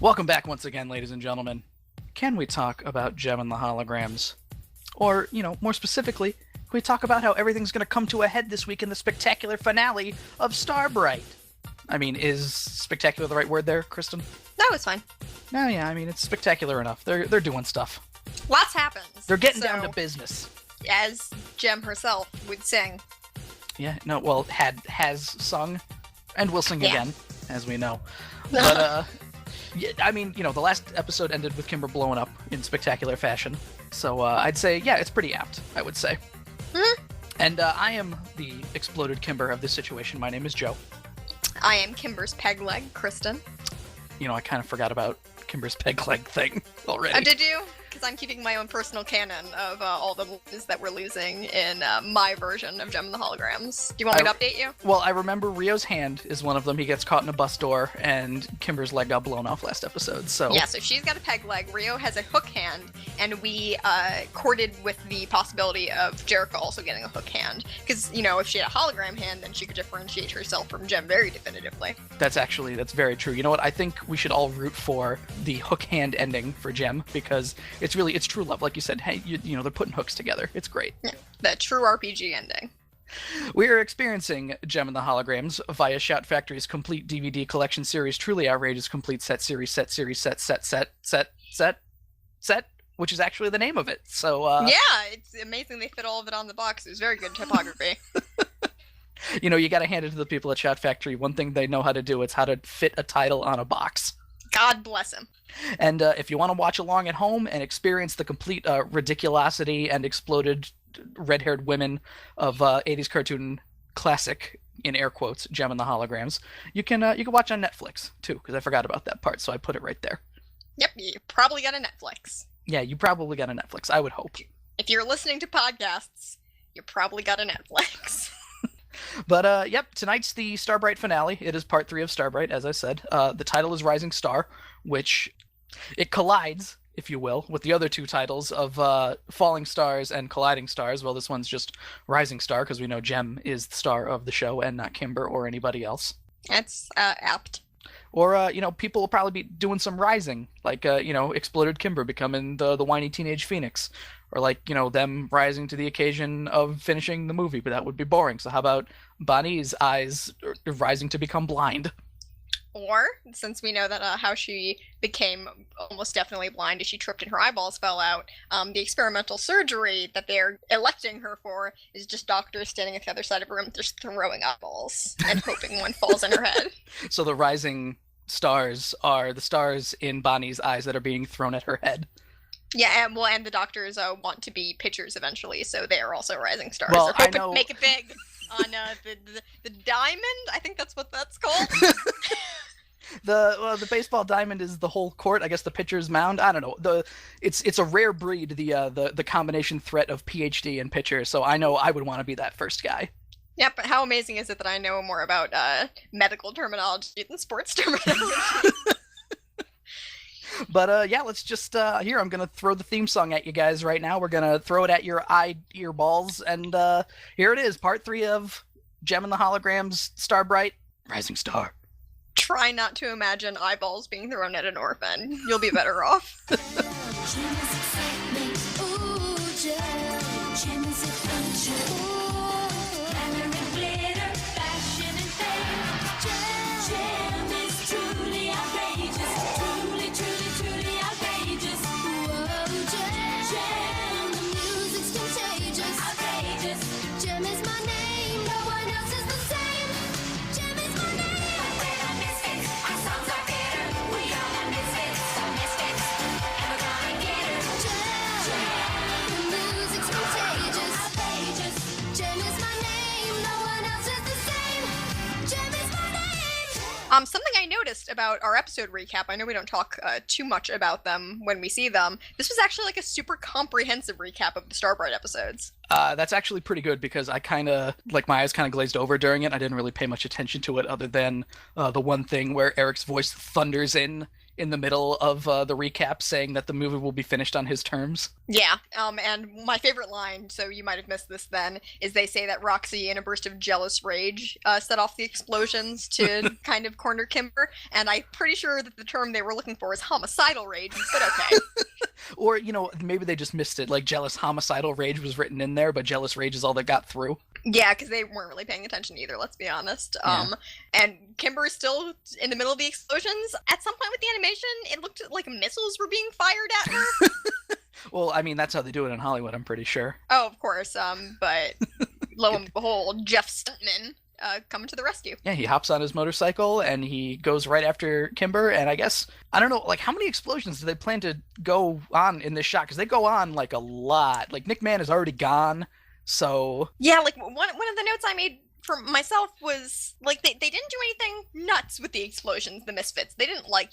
Welcome back once again, ladies and gentlemen. Can we talk about Gem and the Holograms? Or, more specifically, can we talk about how everything's going to come to a head this week in the spectacular finale of Starbright? I mean, is spectacular the right word there, Kristen? That was fine. No, yeah, I mean, it's spectacular enough. They're doing stuff. Lots happens. They're getting down to business. As Gem herself would sing. Yeah, no, well, has sung, and will sing again, as we know. But, yeah, I mean, the last episode ended with Kimber blowing up in spectacular fashion. So I'd say, yeah, it's pretty apt, I would say. Mm-hmm. And I am the exploded Kimber of this situation. My name is Joe. I am Kimber's peg leg, Kristen. I kind of forgot about Kimber's peg leg thing already. Oh, did you? Because I'm keeping my own personal canon of all the movies that we're losing in my version of Gem and the Holograms. Do you want me to update you? Well, I remember Rio's hand is one of them. He gets caught in a bus door, and Kimber's leg got blown off last episode. So yeah, so she's got a peg leg. Rio has a hook hand, and we courted with the possibility of Jericho also getting a hook hand. Because, if she had a hologram hand, then she could differentiate herself from Gem very definitively. That's very true. You know what? I think we should all root for the hook hand ending for Gem, because it's true love. Like you said, hey, they're putting hooks together. It's great. Yeah, the true RPG ending. We are experiencing Gem and the Holograms via Shout Factory's complete DVD collection series, Truly Outrageous Complete Set, which is actually the name of it. So yeah, it's amazing they fit all of it on the box. It was very good typography. You got to hand it to the people at Shout Factory. One thing they know how to do is how to fit a title on a box. God bless him. And if you want to watch along at home and experience the complete ridiculosity and exploded red-haired women of 80s cartoon classic, in air quotes, Gem and the Holograms, you can watch on Netflix, too, because I forgot about that part, so I put it right there. Yep, you probably got a Netflix. Yeah, you probably got a Netflix, I would hope. If you're listening to podcasts, you probably got a Netflix. But, yep, tonight's the Starbright finale. It is part 3 of Starbright, as I said. The title is Rising Star, which it collides, if you will, with the other two titles of Falling Stars and Colliding Stars. Well, this one's just Rising Star, because we know Gem is the star of the show and not Kimber or anybody else. That's apt. Or, people will probably be doing some rising, like, Exploded Kimber becoming the whiny teenage phoenix. Or, like, them rising to the occasion of finishing the movie, but that would be boring. So how about Bonnie's eyes rising to become blind? Or, since we know that how she became almost definitely blind as she tripped and her eyeballs fell out, the experimental surgery that they're electing her for is just doctors standing at the other side of a room just throwing eyeballs and hoping one falls in her head. So the rising stars are the stars in Bonnie's eyes that are being thrown at her head. Yeah, and the doctors want to be pitchers eventually, so they are also rising stars. Well, They're hoping to make it big on the diamond. I think that's what that's called. The baseball diamond is the whole court. I guess the pitcher's mound. I don't know. It's a rare breed. The combination threat of PhD and pitcher. So I know I would want to be that first guy. Yeah, but how amazing is it that I know more about medical terminology than sports terminology? But yeah, let's just here. I'm gonna throw the theme song at you guys right now. We're gonna throw it at your earballs, and here it is, part 3 of Gem and the Holograms, Starbright, Rising Star. Try not to imagine eyeballs being thrown at an orphan. You'll be better off. Something I noticed about our episode recap, I know we don't talk too much about them when we see them, this was actually like a super comprehensive recap of the Starbright episodes. That's actually pretty good, because I kind of, my eyes kind of glazed over during it. I didn't really pay much attention to it other than the one thing where Eric's voice thunders in in the middle of the recap saying that the movie will be finished on his terms. Yeah, and my favorite line, so you might have missed this then, is they say that Roxy, in a burst of jealous rage, set off the explosions to kind of corner Kimber, and I'm pretty sure that the term they were looking for is homicidal rage, but okay. Or, maybe they just missed it. Like, jealous homicidal rage was written in there, but jealous rage is all that got through. Yeah, because they weren't really paying attention either, let's be honest. Yeah. And Kimber is still in the middle of the explosions. At some point with the animation, it looked like missiles were being fired at her. Well, I mean, that's how they do it in Hollywood, I'm pretty sure. Oh, of course. But lo and behold, Jeff Stuntman coming to the rescue. Yeah, he hops on his motorcycle and he goes right after Kimber. And I guess, I don't know, like, how many explosions do they plan to go on in this shot? Because they go on, like, a lot. Like, Nick Mann is already gone, so... Yeah, like, one of the notes I made for myself was, like, they didn't do anything nuts with the explosions, the Misfits. They didn't, like,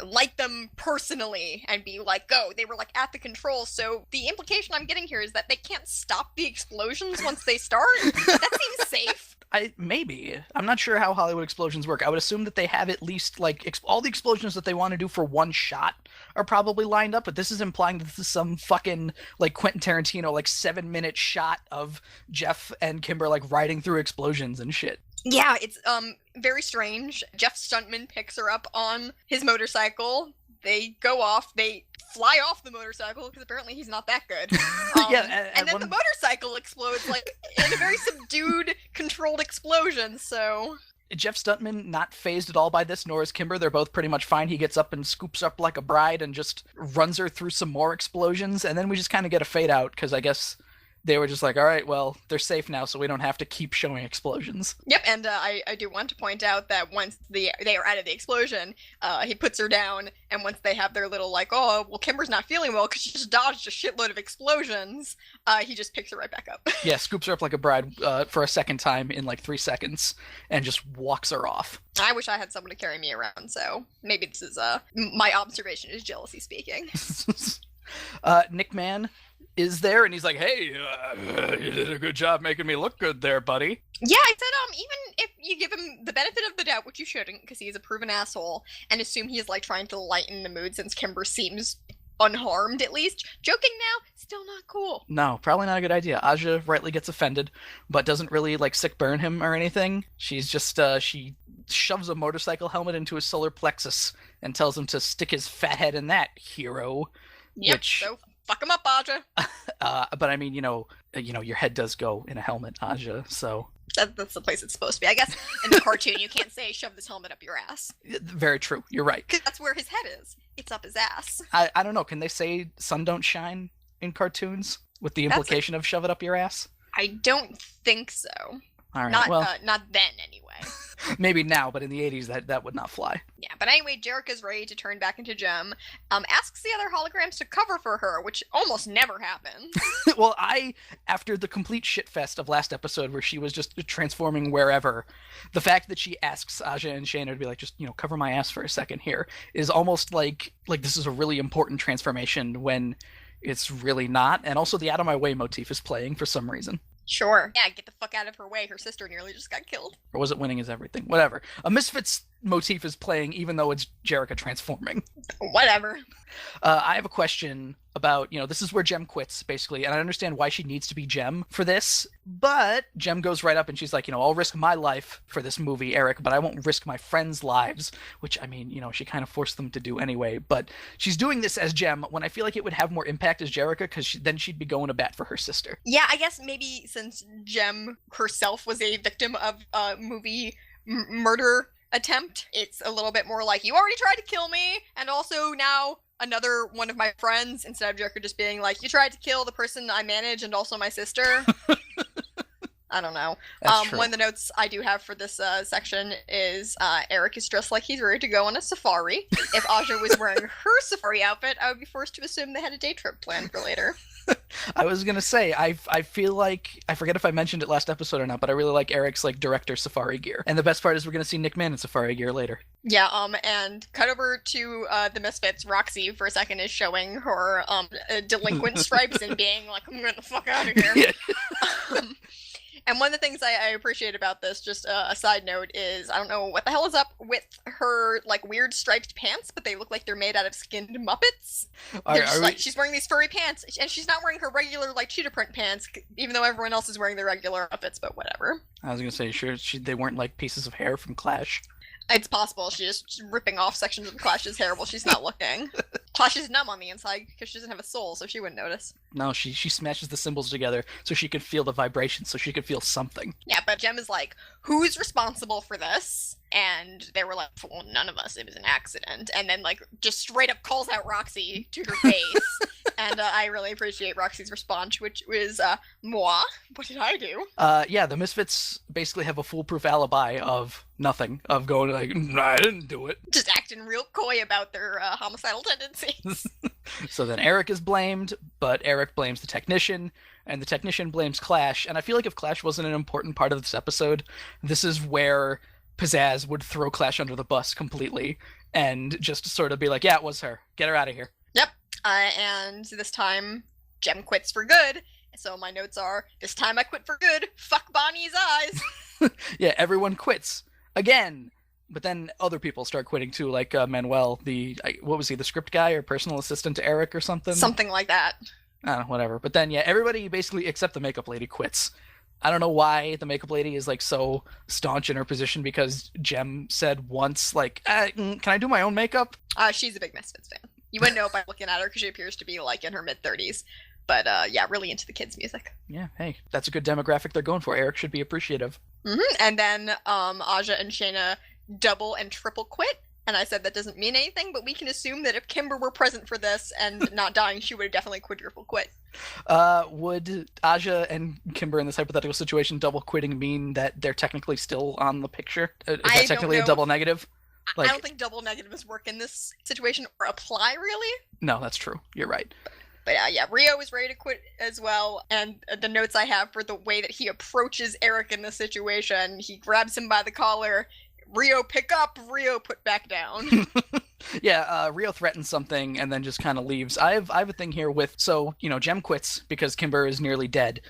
light them personally and be like, go. They were, like, at the controls. So the implication I'm getting here is that they can't stop the explosions once they start. That seems safe. Maybe. I'm not sure how Hollywood explosions work. I would assume that they have at least, like, all the explosions that they want to do for one shot are probably lined up, but this is implying that this is some fucking, like, Quentin Tarantino, like, 7-minute shot of Jeff and Kimber, like, riding through explosions and shit. Yeah, it's very strange. Jeff Stuntman picks her up on his motorcycle. They go off. They fly off the motorcycle because apparently he's not that good. Yeah, and then the motorcycle explodes like in a very subdued, controlled explosion. So Jeff Stuntman not phased at all by this, nor is Kimber. They're both pretty much fine. He gets up and scoops up like a bride and just runs her through some more explosions, and then we just kind of get a fade out because I guess they were just like, all right, well, they're safe now, so we don't have to keep showing explosions. Yep, and I do want to point out that once they are out of the explosion, he puts her down, and once they have their little, like, oh, well, Kimber's not feeling well because she just dodged a shitload of explosions, he just picks her right back up. Yeah, scoops her up like a bride for a second time in, like, 3 seconds, and just walks her off. I wish I had someone to carry me around, so maybe this is, my observation is jealousy speaking. Nick Mann is there, and he's like, hey, you did a good job making me look good there, buddy. Yeah, I said, even if you give him the benefit of the doubt, which you shouldn't, because he is a proven asshole, and assume he's, like, trying to lighten the mood since Kimber seems unharmed, at least, joking now, still not cool. No, probably not a good idea. Aja rightly gets offended, but doesn't really, like, sick burn him or anything. She's just, she shoves a motorcycle helmet into his solar plexus and tells him to stick his fat head in that, hero. Yep, so fuck him up, Aja. But I mean, your head does go in a helmet, Aja, so... That's the place it's supposed to be. I guess in the cartoon you can't say shove this helmet up your ass. Very true, you're right. Because that's where his head is. It's up his ass. I don't know, can they say sun don't shine in cartoons? With the implication of shove it up your ass? I don't think so. All right, not then, anyway. Maybe now, but in the 80s, that would not fly. Yeah, but anyway, Jerica's ready to turn back into Gem. Asks the other holograms to cover for her, which almost never happens. Well, after the complete shitfest of last episode where she was just transforming wherever, the fact that she asks Aja and Shayna to be like, just, cover my ass for a second here, is almost like this is a really important transformation when it's really not. And also the out of my way motif is playing for some reason. Sure. Yeah, get the fuck out of her way. Her sister nearly just got killed. Or was it winning is everything? Whatever. A Misfits motif is playing even though it's Jerica transforming. Whatever. I have a question about, this is where Gem quits, basically, and I understand why she needs to be Gem for this, but Gem goes right up and she's like, I'll risk my life for this movie, Eric, but I won't risk my friends' lives, which, I mean, she kind of forced them to do anyway, but she's doing this as Gem when I feel like it would have more impact as Jerica, because then she'd be going to bat for her sister. Yeah, I guess maybe since Gem herself was a victim of movie murder attempt, it's a little bit more like, you already tried to kill me, and also now another one of my friends, instead of Joker just being like, you tried to kill the person I manage and also my sister. I don't know. One of the notes I do have for this section is Eric is dressed like he's ready to go on a safari. If Aja was wearing her safari outfit, I would be forced to assume they had a day trip planned for later. I was gonna say, I feel like, I forget if I mentioned it last episode or not, but I really like Eric's director safari gear. And the best part is we're gonna see Nick Mann in safari gear later. Yeah, and cut over to the Misfits. Roxy for a second is showing her delinquent stripes and being like, I'm gonna get the fuck out of here. Yeah. And one of the things I appreciate about this, just a side note, is I don't know what the hell is up with her like weird striped pants, but they look like they're made out of skinned Muppets. They're just like she's wearing these furry pants, and she's not wearing her regular like cheetah print pants, even though everyone else is wearing their regular outfits. But whatever. I was gonna say, sure, they weren't like pieces of hair from Clash. It's possible she's just ripping off sections of Clash's hair while she's not looking. Clash is numb on the inside because she doesn't have a soul, so she wouldn't notice. No, she smashes the symbols together so she could feel the vibrations, so she could feel something. Yeah, but Jem is like, who's responsible for this? And they were like, well, none of us. It was an accident. And then, like, just straight up calls out Roxy to her face. And I really appreciate Roxy's response, which was, moi? What did I do? Yeah, the Misfits basically have a foolproof alibi of nothing, of going like, I didn't do it. Just acting real coy about their homicidal tendencies. So then Eric is blamed, but Eric blames the technician, and the technician blames Clash. And I feel like if Clash wasn't an important part of this episode, this is where Pizzazz would throw Clash under the bus completely and just sort of be like, yeah, it was her. Get her out of here. Yep. And this time, Jem quits for good. So my notes are, this time I quit for good. Fuck Bonnie's eyes. Yeah, everyone quits. Again. But then other people start quitting too, like Manuel, what was he, the script guy or personal assistant to Eric or something? Something like that. I don't know, whatever. But then, yeah, everybody basically except the makeup lady quits. I don't know why the makeup lady is like so staunch in her position, because Jem said once, like, can I do my own makeup? She's a big Misfits fan. You wouldn't know by looking at her because she appears to be like in her mid-30s. But yeah, really into the kids' music. Yeah, hey, that's a good demographic they're going for. Eric should be appreciative. Mm-hmm. And then Aja and Shayna double and triple quit. And I said that doesn't mean anything, but we can assume that if Kimber were present for this and not dying, she would have definitely quadruple quit. Would Aja and Kimber in this hypothetical situation double quitting mean that they're technically still on the picture? Is that technically a double negative? Like, I don't think double negatives work in this situation or apply, really. No, that's true. You're right. But yeah, Rio is ready to quit as well, and the notes I have for the way that he approaches Eric in this situation, he grabs him by the collar, Rio pick up, Rio put back down. Yeah, Rio threatens something and then just kind of leaves. I have a thing here with, so, Jem quits because Kimber is nearly dead.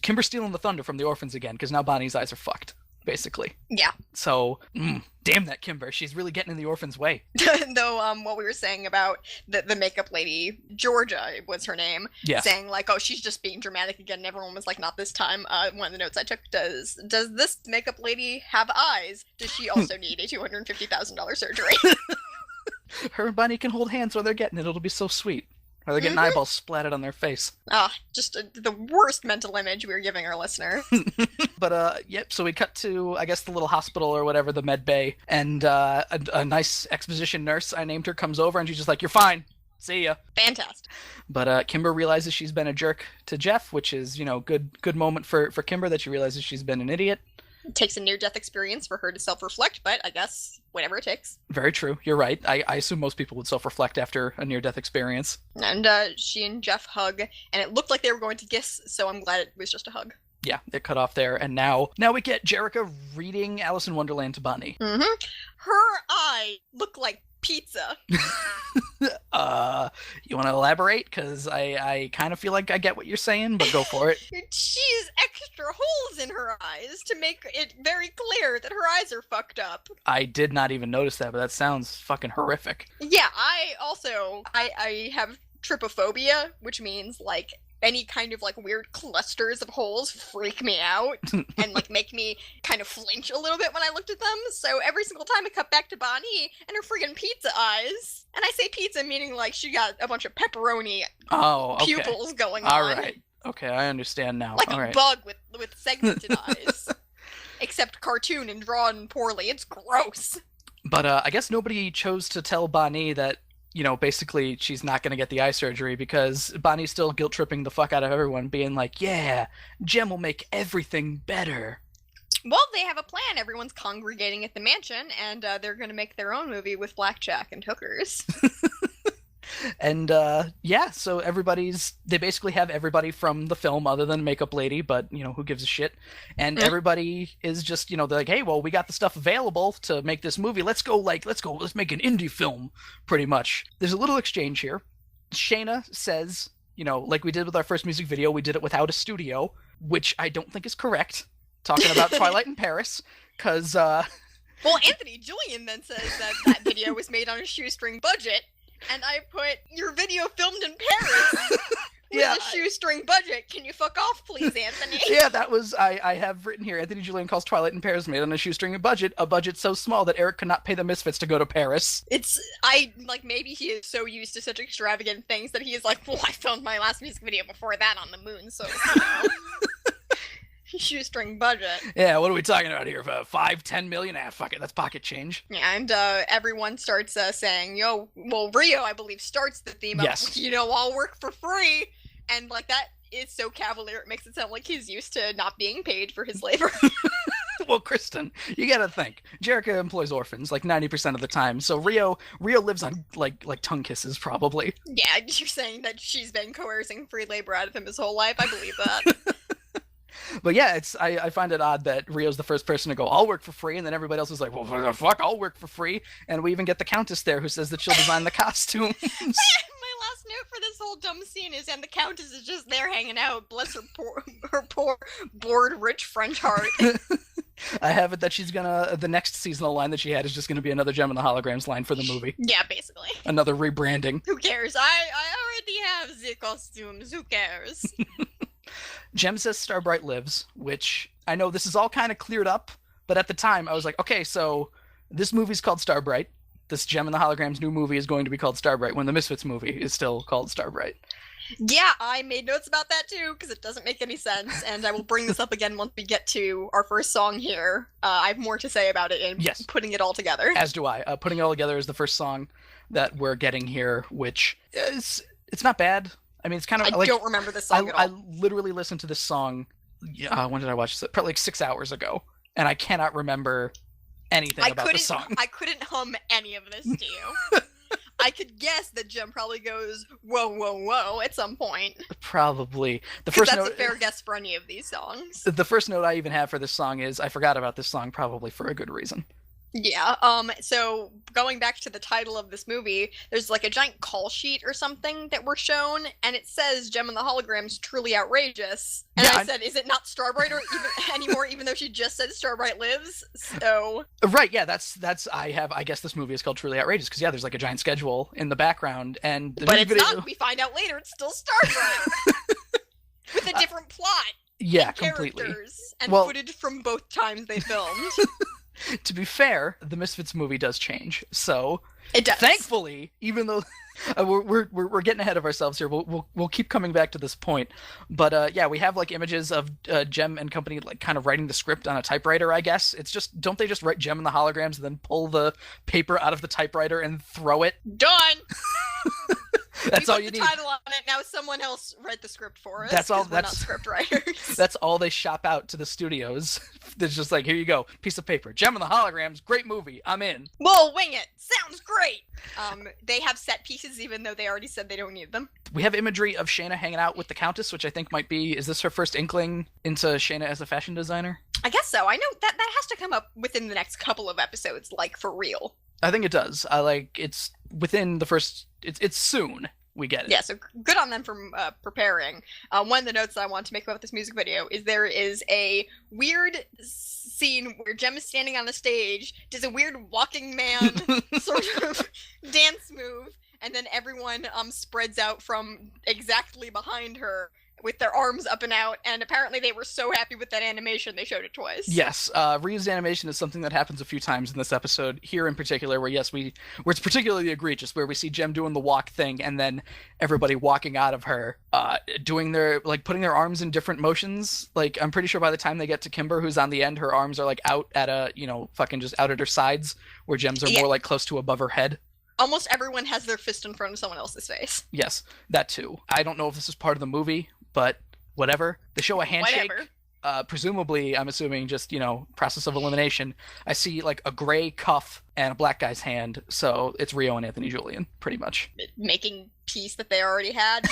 Kimber's stealing the thunder from the orphans again, because now Bonnie's eyes are fucked, basically. Yeah. So, damn that Kimber. She's really getting in the orphans' way. Though, what we were saying about the makeup lady, Georgia was her name, saying, like, oh, she's just being dramatic again, and everyone was like, not this time. One of the notes I took, does this makeup lady have eyes? Does she also need a $250,000 surgery? Her and Bonnie can hold hands while they're getting it. It'll be so sweet. Or they're getting eyeballs splatted on their face. Just the worst mental image we're giving our listener. But, yep, so we cut to, I guess, the little hospital or whatever, the med bay, and a nice exposition nurse, I named her, comes over, and she's just like, you're fine. See ya. Fantastic. But Kimber realizes she's been a jerk to Jeff, which is, good moment for Kimber that she realizes she's been an idiot. It takes a near-death experience for her to self-reflect, but I guess whatever it takes. Very true. You're right. I assume most people would self-reflect after a near-death experience. And she and Jeff hug, and it looked like they were going to kiss, so I'm glad it was just a hug. Yeah, it cut off there, and now we get Jerrica reading Alice in Wonderland to Bonnie. Mm-hmm. Her eye looked like pizza. You want to elaborate? Because I kind of feel like I get what you're saying, but go for it. She has extra holes in her eyes to make it very clear that her eyes are fucked up. I did not even notice that, but that sounds fucking horrific. Yeah, I have trypophobia, which means, like, any kind of, like, weird clusters of holes freak me out and, like, make me kind of flinch a little bit when I looked at them. So every single time I cut back to Bonnie and her friggin' pizza eyes. And I say pizza meaning, like, she got a bunch of pepperoni pupils going on. All right. Okay, I understand now. Like all a bug with segmented eyes. Except cartoon and drawn poorly. It's gross. But I guess nobody chose to tell Bonnie that, basically she's not going to get the eye surgery, because Bonnie's still guilt-tripping the fuck out of everyone, being like, yeah, Jem will make everything better. Well, they have a plan. Everyone's congregating at the mansion, and they're going to make their own movie with blackjack and hookers. And, so they basically have everybody from the film other than Makeup Lady, but, who gives a shit? And everybody is just, they're like, hey, well, we got the stuff available to make this movie. Let's make an indie film, pretty much. There's a little exchange here. Shayna says, like we did with our first music video, we did it without a studio. which I don't think is correct, talking about Twilight in Paris, because Well, Anthony Julian then says that video was made on a shoestring budget, and I put, your video filmed in Paris with a shoestring budget. Can you fuck off, please, Anthony? Yeah, that was, I have written here, Anthony Julian calls Twilight in Paris made on a shoestring budget, a budget so small that Eric could not pay the Misfits to go to Paris. Maybe he is so used to such extravagant things that he is like, well, I filmed my last music video before that on the moon, so, you know. Shoestring budget. Yeah, what are we talking about here? 5-10 million? Fuck it, that's pocket change. Yeah, and everyone starts saying, yo, well, Rio, I believe, starts the theme of, you know, I'll work for free. And, like, that is so cavalier, it makes it sound like he's used to not being paid for his labor. Well, Kristen, you gotta think. Jerica employs orphans, like, 90% of the time, so Rio lives on, like tongue kisses, probably. Yeah, you're saying that she's been coercing free labor out of him his whole life? I believe that. But yeah, I find it odd that Rio's the first person to go, I'll work for free, and then everybody else is like, well, fuck, I'll work for free. And we even get the Countess there who says that she'll design the costumes. My last note for this whole dumb scene is, and the Countess is just there hanging out. Bless her poor, bored, rich French heart. I have it that she's gonna, the next seasonal line that she had is just gonna be another Gem and the Holograms line for the movie. Yeah, basically. Another rebranding. Who cares? I already have the costumes. Who cares? Jem says Starbright lives, which I know this is all kind of cleared up, but at the time I was like, okay, so this movie's called Starbright. This Gem and the Holograms new movie is going to be called Starbright when the Misfits movie is still called Starbright. Yeah, I made notes about that too, because it doesn't make any sense, and I will bring this up again once we get to our first song here. I have more to say about it in putting it all together. As do I. Putting it all together is the first song that we're getting here, which is, it's not bad. I mean, it's kind of I don't remember this song at all. I literally listened to this song, when did I watch this? Probably like 6 hours ago, and I cannot remember anything about the song. I couldn't hum any of this to you. I could guess that Jem probably goes, whoa, whoa, whoa, at some point. Probably. That's a fair guess for any of these songs. The first note I even have for this song is, I forgot about this song, probably for a good reason. Yeah, so going back to the title of this movie, there's like a giant call sheet or something that we're shown, and it says Gem and the Holograms truly outrageous. And I said, is it not Starbright anymore, even though she just said Starbright lives? So right, yeah, that's I guess this movie is called Truly Outrageous, because there's like a giant schedule in the background, and but it's not. We find out later it's still Starbright with a different plot. Yeah, and completely. Characters and footage from both times they filmed. To be fair, the Misfits movie does change, so it does. Thankfully, even though we're getting ahead of ourselves here, we'll keep coming back to this point. But yeah, we have like images of Gem and company like kind of writing the script on a typewriter. I guess it's just, don't they just write Gem and the Holograms and then pull the paper out of the typewriter and throw it? Done. That's all you need. We put the title on it. Now someone else write the script for us. That's all. We're not script writers. That's all they shop out to the studios. It's just like, here you go, piece of paper. Gem and the Holograms, great movie. I'm in. We'll wing it. Sounds great. They have set pieces, even though they already said they don't need them. We have imagery of Shayna hanging out with the Countess, which I think might be, is this her first inkling into Shayna as a fashion designer? I guess so. I know that has to come up within the next couple of episodes, like for real. I think it does. It's within the first. It's soon. We get it. Yeah, so good on them for preparing. One of the notes that I want to make about this music video is there is a weird scene where Gem is standing on the stage, does a weird walking man sort of dance move, and then everyone spreads out from exactly behind her with their arms up and out, and apparently they were so happy with that animation they showed it twice. Yes, reused animation is something that happens a few times in this episode, here in particular, where it's particularly egregious, where we see Gem doing the walk thing, and then everybody walking out of her, doing their, like, putting their arms in different motions. Like, I'm pretty sure by the time they get to Kimber, who's on the end, her arms are, like, out at fucking just out at her sides, where Gem's are more, like, close to above her head. Almost everyone has their fist in front of someone else's face. Yes, that too. I don't know if this is part of the movie, but whatever. They show a handshake. Presumably, I'm assuming just, process of elimination. I see like a gray cuff and a black guy's hand, so it's Rio and Anthony Julian, pretty much. Making peace that they already had?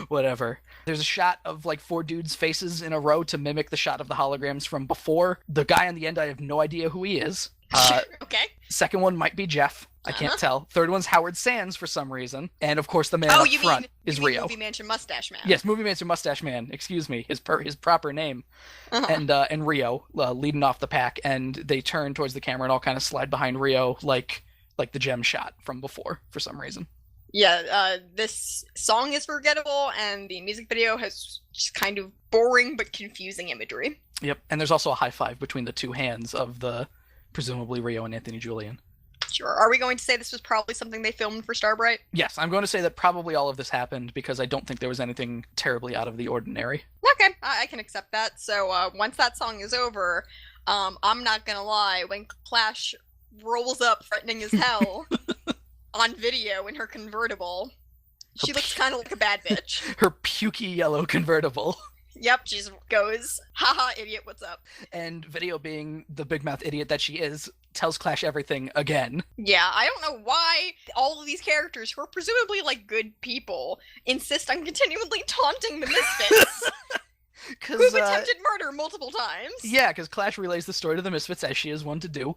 Whatever. There's a shot of like 4 dudes' faces in a row to mimic the shot of the holograms from before. The guy on the end, I have no idea who he is. Okay. Second one might be Jeff. I can't tell. Third one's Howard Sands for some reason. And of course the man up front is Rio. Movie Mansion Mustache Man. Yes, Movie Mansion Mustache Man. Excuse me, his proper name. And Rio leading off the pack, and they turn towards the camera and all kind of slide behind Rio like the gem shot from before for some reason. Yeah, this song is forgettable, and the music video has just kind of boring but confusing imagery. Yep, and there's also a high five between the two hands of the presumably Rio and Anthony Julian. Sure. Are we going to say this was probably something they filmed for Starbright? Yes, I'm going to say that probably all of this happened because I don't think there was anything terribly out of the ordinary. Okay, I can accept that. So once that song is over, I'm not gonna lie, when Clash rolls up threatening as hell on video in her convertible, she looks kind of like a bad bitch. Her pukey yellow convertible. Yep, she just goes, haha, idiot, what's up? And Video, being the big mouth idiot that she is, tells Clash everything again. Yeah, I don't know why all of these characters, who are presumably, like, good people, insist on continually taunting the Misfits. Who've attempted murder multiple times. Yeah, because Clash relays the story to the Misfits, as she is one to do.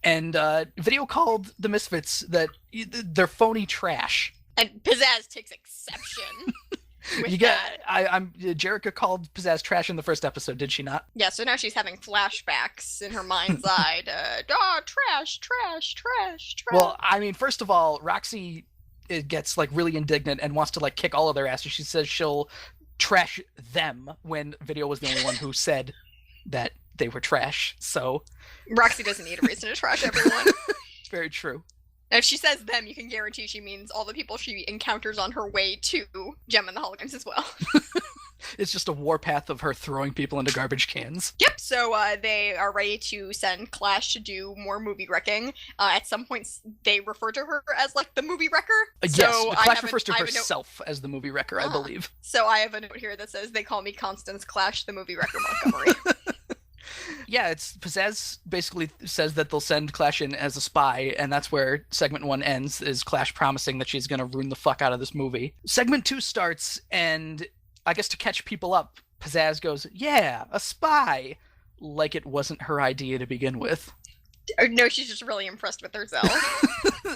And Video called the Misfits that they're phony trash. And Pizzazz takes exception. Jerica called Pizzazz trash in the first episode, did she not? Yeah, so now she's having flashbacks in her mind's eye. Trash. Well, I mean, first of all, Roxy gets like really indignant and wants to like kick all of their asses. She says she'll trash them when Video was the only one who said that they were trash. So Roxy doesn't need a reason to trash everyone. It's very true. If she says them, you can guarantee she means all the people she encounters on her way to Gem and the Holograms as well. It's just a warpath of her throwing people into garbage cans. Yep, so they are ready to send Clash to do more movie wrecking. At some points, they refer to her as, like, the movie wrecker. Yes, Clash refers to herself as the movie wrecker, I believe. So I have a note here that says, they call me Constance Clash, the movie wrecker Montgomery. Yeah, Pizzazz basically says that they'll send Clash in as a spy, and that's where segment 1 ends, is Clash promising that she's going to ruin the fuck out of this movie. Segment 2 starts, and I guess to catch people up, Pizzazz goes, yeah, a spy, like it wasn't her idea to begin with. No, she's just really impressed with herself.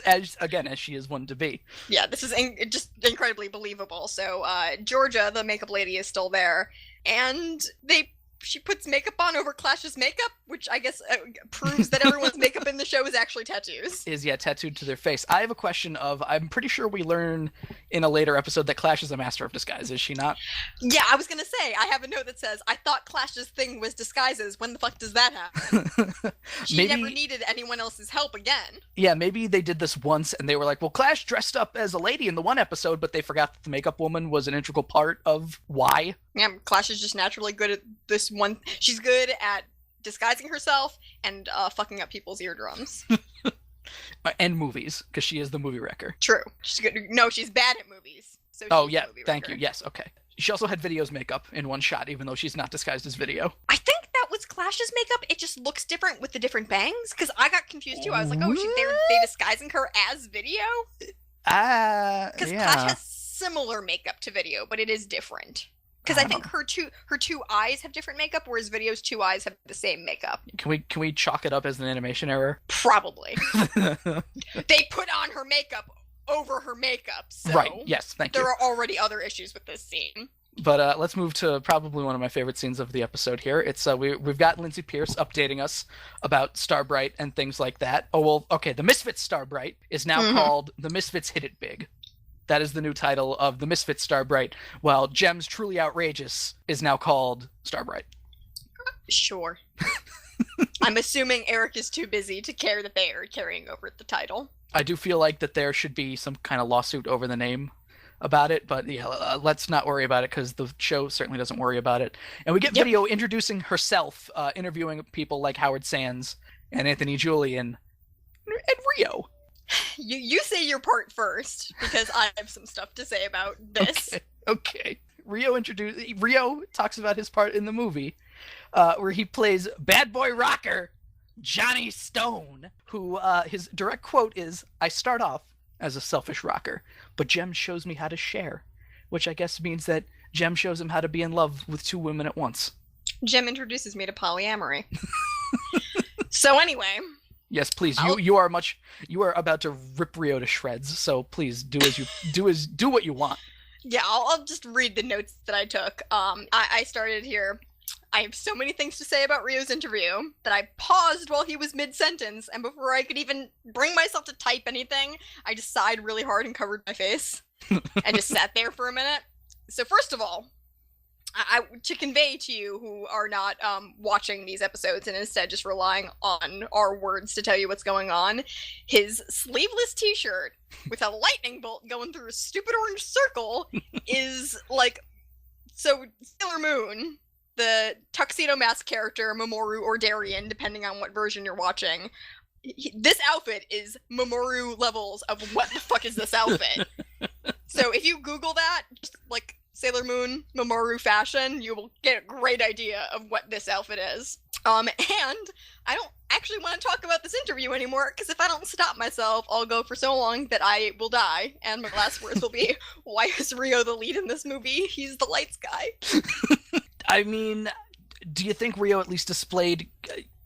as she is one to be. Yeah, this is just incredibly believable. So Georgia, the makeup lady, is still there, and she puts makeup on over Clash's makeup, which I guess proves that everyone's makeup in the show is actually tattoos. Tattooed to their face. I have a question I'm pretty sure we learn in a later episode that Clash is a master of disguise, is she not? Yeah, I was gonna say, I have a note that says, I thought Clash's thing was disguises. When the fuck does that happen? She never needed anyone else's help again. Yeah, maybe they did this once and they were like, well, Clash dressed up as a lady in the one episode, but they forgot that the makeup woman was an integral part of why. Yeah, Clash is just naturally good at this one. She's good at disguising herself and fucking up people's eardrums. And movies, because she is the movie wrecker. True. She's good. No, she's bad at movies. So thank you. Yes, okay. She also had Video's makeup in one shot, even though she's not disguised as Video. I think that was Clash's makeup. It just looks different with the different bangs, because I got confused too. I was like, oh, they disguising her as Video? Because Clash has similar makeup to Video, but it is different. Because I think her two eyes have different makeup, whereas Video's two eyes have the same makeup. Can we chalk it up as an animation error? Probably. They put on her makeup over her makeup, so right. Yes, thank you. There are already other issues with this scene. But let's move to probably one of my favorite scenes of the episode here. It's we've got Lindsay Pierce updating us about Starbright and things like that. Oh, well, okay, the Misfits Starbright is now called The Misfits Hit It Big. That is the new title of The Misfits Starbright, while Gem's Truly Outrageous is now called Starbright. Sure. I'm assuming Eric is too busy to care that they are carrying over the title. I do feel like that there should be some kind of lawsuit over the name about it, but yeah, let's not worry about it because the show certainly doesn't worry about it. And we get Video introducing herself, interviewing people like Howard Sands and Anthony Julian and Rio. You say your part first, because I have some stuff to say about this. Okay. Rio talks about his part in the movie, where he plays bad boy rocker Johnny Stone, who his direct quote is, "I start off as a selfish rocker, but Gem shows me how to share," which I guess means that Gem shows him how to be in love with two women at once. Gem introduces me to polyamory. So anyway, Yes, please. I'll- You are about to rip Rio to shreds. So please do what you want. Yeah, I'll just read the notes that I took. I started here. I have so many things to say about Rio's interview that I paused while he was mid-sentence, and before I could even bring myself to type anything, I just sighed really hard and covered my face, and just sat there for a minute. So first of all, to convey to you who are not watching these episodes and instead just relying on our words to tell you what's going on, his sleeveless t-shirt with a lightning bolt going through a stupid orange circle is like... So, Sailor Moon, the Tuxedo Mask character, Mamoru or Darien, depending on what version you're watching, this outfit is Mamoru levels of what the fuck is this outfit? So if you Google that, just like Sailor Moon Mamoru fashion, you will get a great idea of what this outfit is. And I don't actually want to talk about this interview anymore, because if I don't stop myself, I'll go for so long that I will die, and my last words will be, why is Rio the lead in this movie? He's the lights guy. I mean, do you think Rio at least displayed...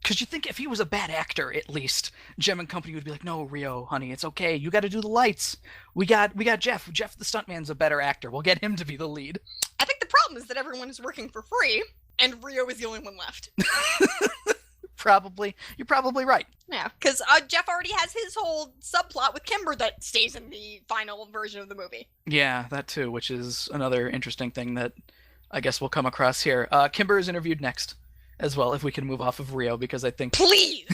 Because you think if he was a bad actor, at least, Gem and Company would be like, no, Rio, honey, it's okay. You got to do the lights. We got Jeff. Jeff the stuntman's a better actor. We'll get him to be the lead. I think the problem is that everyone is working for free, and Rio is the only one left. Probably. You're probably right. Yeah, because Jeff already has his whole subplot with Kimber that stays in the final version of the movie. Yeah, that too, which is another interesting thing that I guess we'll come across here. Kimber is interviewed next as well, if we can move off of Rio, because I think... Please!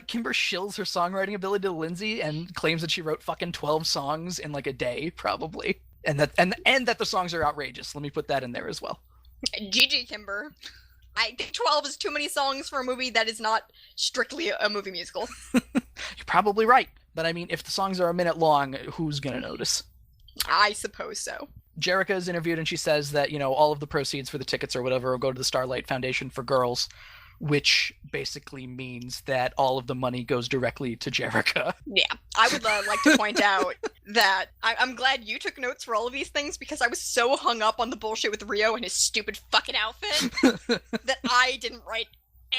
Kimber shills her songwriting ability to Lindsay and claims that she wrote fucking 12 songs in like a day, probably. And that the songs are outrageous. Let me put that in there as well. GG, Kimber. I think 12 is too many songs for a movie that is not strictly a movie musical. You're probably right. But I mean, if the songs are a minute long, who's gonna notice? I suppose so. Jerrica is interviewed and she says that, all of the proceeds for the tickets or whatever will go to the Starlight Foundation for Girls, which basically means that all of the money goes directly to Jerrica. Yeah, I would like to point out that I'm glad you took notes for all of these things, because I was so hung up on the bullshit with Rio and his stupid fucking outfit that I didn't write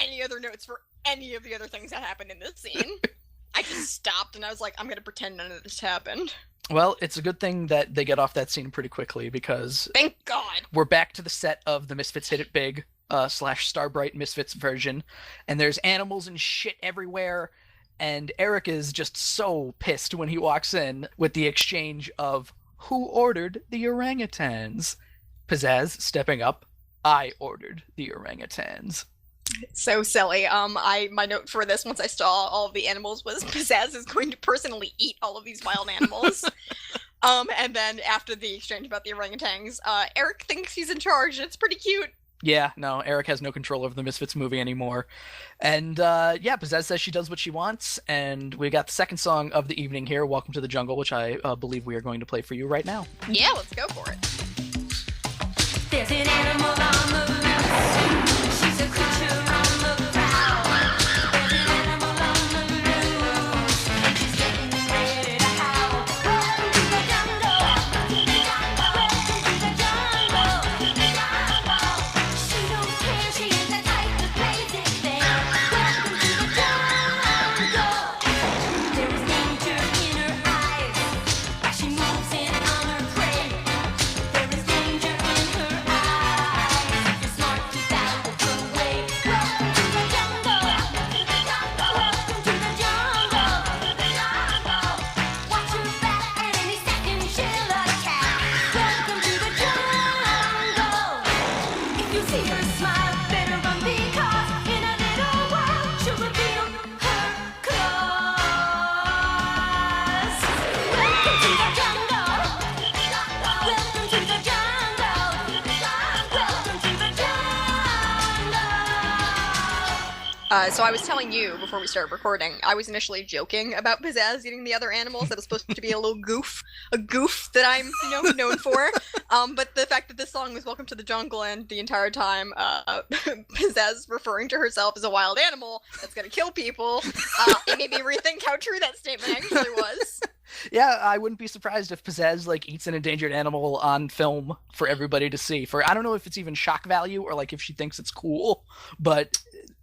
any other notes for any of the other things that happened in this scene. I just stopped and I was like, I'm gonna pretend none of this happened. Well, it's a good thing that they get off that scene pretty quickly, because... Thank God! We're back to the set of the Misfits Hit It Big / Starbright Misfits version, and there's animals and shit everywhere, and Eric is just so pissed when he walks in with the exchange of, who ordered the orangutans? Pizzazz stepping up, I ordered the orangutans. So silly. My note for this, once I saw all of the animals, was Pizzazz is going to personally eat all of these wild animals. And then after the exchange about the orangutans, Eric thinks he's in charge, and it's pretty cute. Yeah, no, Eric has no control over the Misfits movie anymore. And, Pizzazz says she does what she wants, and we got the second song of the evening here, Welcome to the Jungle, which I believe we are going to play for you right now. Yeah, let's go for it. There's an animal on the loose. She's a creature on the prowl. There's an animal on the loose, and she's getting ready to howl. Welcome to the jungle. Welcome to the jungle. She don't care. She is the type that plays it fair. Welcome to the jungle. There is danger in her eyes as she moves in on her prey. There is danger in her eyes. If you're smart, keep out of her way. Welcome to the jungle. Welcome to the jungle. Watch her back, and any second she'll attack. Welcome to the jungle. If you see her smile, better run, because in a little while she'll reveal her claws. Welcome to the jungle. Welcome to the jungle. Welcome to the jungle. So I was telling you before we started recording, I was initially joking about Pizzazz eating the other animals. That was supposed to be a little goof, that I'm, known for. But the fact that this song was Welcome to the Jungle, and the entire time Pizzazz referring to herself as a wild animal that's gonna kill people, it made me rethink how true that statement actually was. Yeah, I wouldn't be surprised if Pizzazz eats an endangered animal on film for everybody to see. I don't know if it's even shock value or if she thinks it's cool, but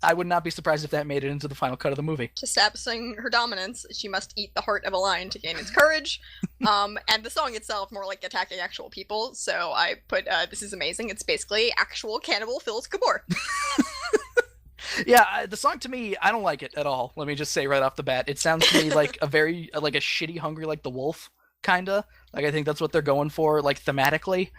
I would not be surprised if that made it into the final cut of the movie. To establishing her dominance, she must eat the heart of a lion to gain its courage. And the song itself, more like attacking actual people. So I put, this is amazing. It's basically actual cannibal Phyllis Gabor. Yeah, the song to me, I don't like it at all. Let me just say right off the bat, it sounds to me like a very like a shitty Hungry Like the Wolf kinda. Like I think that's what they're going for, like thematically.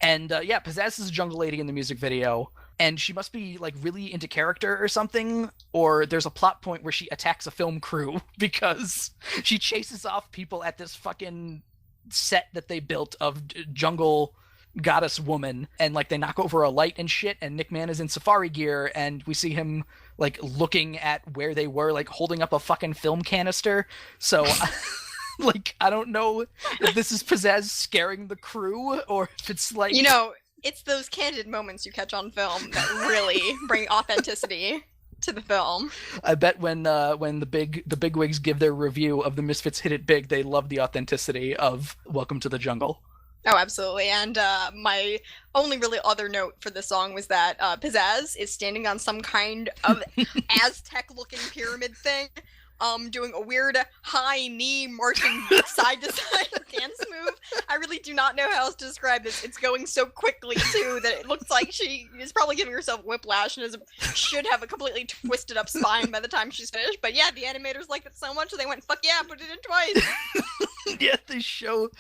And yeah, Pizzazz is a jungle lady in the music video, and she must be like really into character or something, or there's a plot point where she attacks a film crew because she chases off people at this fucking set that they built of jungle goddess woman, and like they knock over a light and shit, and Nick Man is in safari gear, and we see him like looking at where they were, like holding up a fucking film canister. So like I don't know if this is Pizzazz scaring the crew or if it's like, You know, it's those candid moments you catch on film that really bring authenticity to the film. I bet when the bigwigs give their review of The Misfits Hit It Big, they love the authenticity of Welcome to the Jungle. Oh, absolutely. And my only really other note for this song was that Pizzazz is standing on some kind of Aztec-looking pyramid thing, doing a weird high knee marching side to side dance move. I really do not know how else to describe this. It's going so quickly too that it looks like she is probably giving herself whiplash and should have a completely twisted up spine by the time she's finished. But yeah, the animators liked it so much they went, fuck yeah, put it in twice. Yeah, they show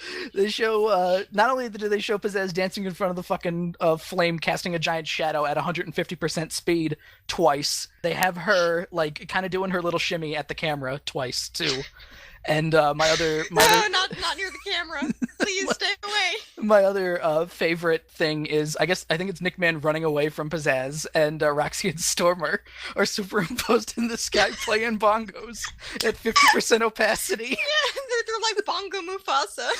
not only do they show Pizzazz dancing in front of the fucking flame casting a giant shadow at 150% speed twice, they have her like kind of doing her little shimmy at the camera twice too. And not near the camera. Please stay away. My other favorite thing is, I think it's Nick Man running away from Pizzazz, and Roxy and Stormer are superimposed in the sky playing bongos at 50% opacity. Yeah, they're like Bongo Mufasa.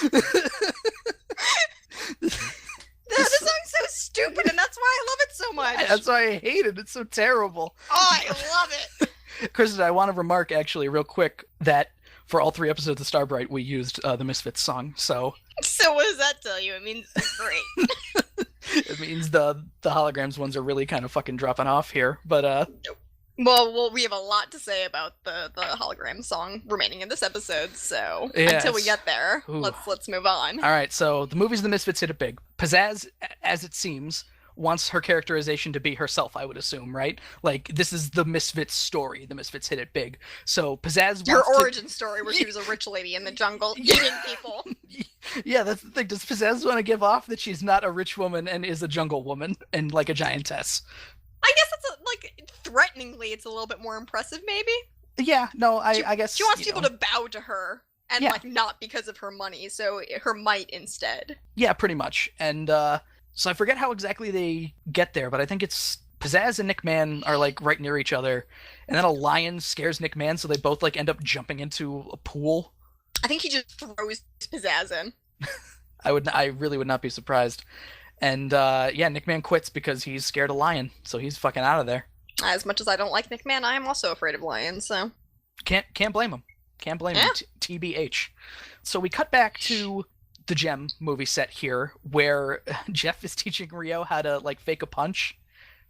This song's so stupid, and that's why I love it so much. That's why I hate it. It's so terrible. Oh, I love it. Kristen, I want to remark actually real quick that for all 3 episodes of Starbright, we used the Misfits song. So what does that tell you? It means it's great. It means the holograms ones are really kind of fucking dropping off here. But well, we have a lot to say about the hologram song remaining in this episode. So yes. Until we get there, Ooh. let's move on. All right. So the movies The Misfits Hit It Big. Pizzazz, as it seems, wants her characterization to be herself, I would assume, right? Like, this is the Misfits story. The Misfits hit it big. So Pizzazz Her wants origin story, where she was a rich lady in the jungle eating people. Yeah, that's the thing. Does Pizzazz want to give off that she's not a rich woman and is a jungle woman and like a giantess? I guess that's threateningly, it's a little bit more impressive, maybe? Yeah, no, I guess... She wants people to bow to her, and Yeah. not because of her money, so her might instead. Yeah, pretty much. And so I forget how exactly they get there, but I think it's Pizzazz and Nick Man are like right near each other, and then a lion scares Nick Man, so they both like end up jumping into a pool. I think he just throws Pizzazz in. I really would not be surprised. And yeah, Nick Man quits because he's scared of lion, so he's fucking out of there. As much as I don't like Nick Man, I am also afraid of lions, so... Can't blame him. Can't blame him. TBH. So we cut back to the Gem movie set here, where Jeff is teaching Rio how to like fake a punch,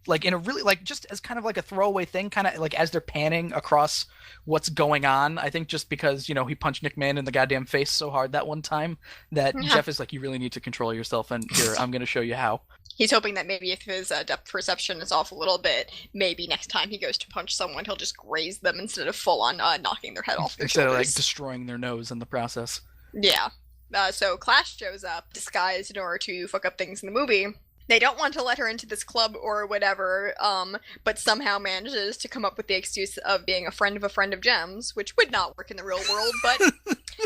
like in a really like just as kind of like a throwaway thing, kind of like as they're panning across what's going on. I think just because he punched Nick Man in the goddamn face so hard that one time that Jeff is like, you really need to control yourself, and here I'm gonna show you how. He's hoping that maybe if his depth perception is off a little bit, maybe next time he goes to punch someone, he'll just graze them instead of full on knocking their head off their Instead of like shoulders. destroying their nose in the process. Yeah. So Clash shows up, disguised in order to fuck up things in the movie. They don't want to let her into this club or whatever, but somehow manages to come up with the excuse of being a friend of Gem's, which would not work in the real world, but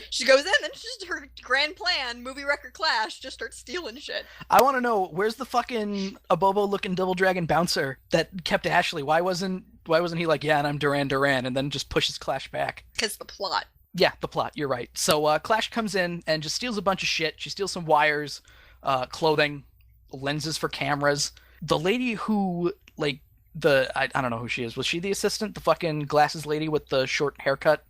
she goes in and just her grand plan, movie record Clash, just starts stealing shit. I want to know, where's the fucking Abobo-looking Double Dragon bouncer that kept Ashley? Why wasn't he like, yeah, and I'm Duran Duran, and then just pushes Clash back? Because the plot. Yeah, the plot, you're right. So Clash comes in and just steals a bunch of shit. She steals some wires, clothing, lenses for cameras. The lady who, like, I don't know who she is. Was she the assistant? The fucking glasses lady with the short haircut?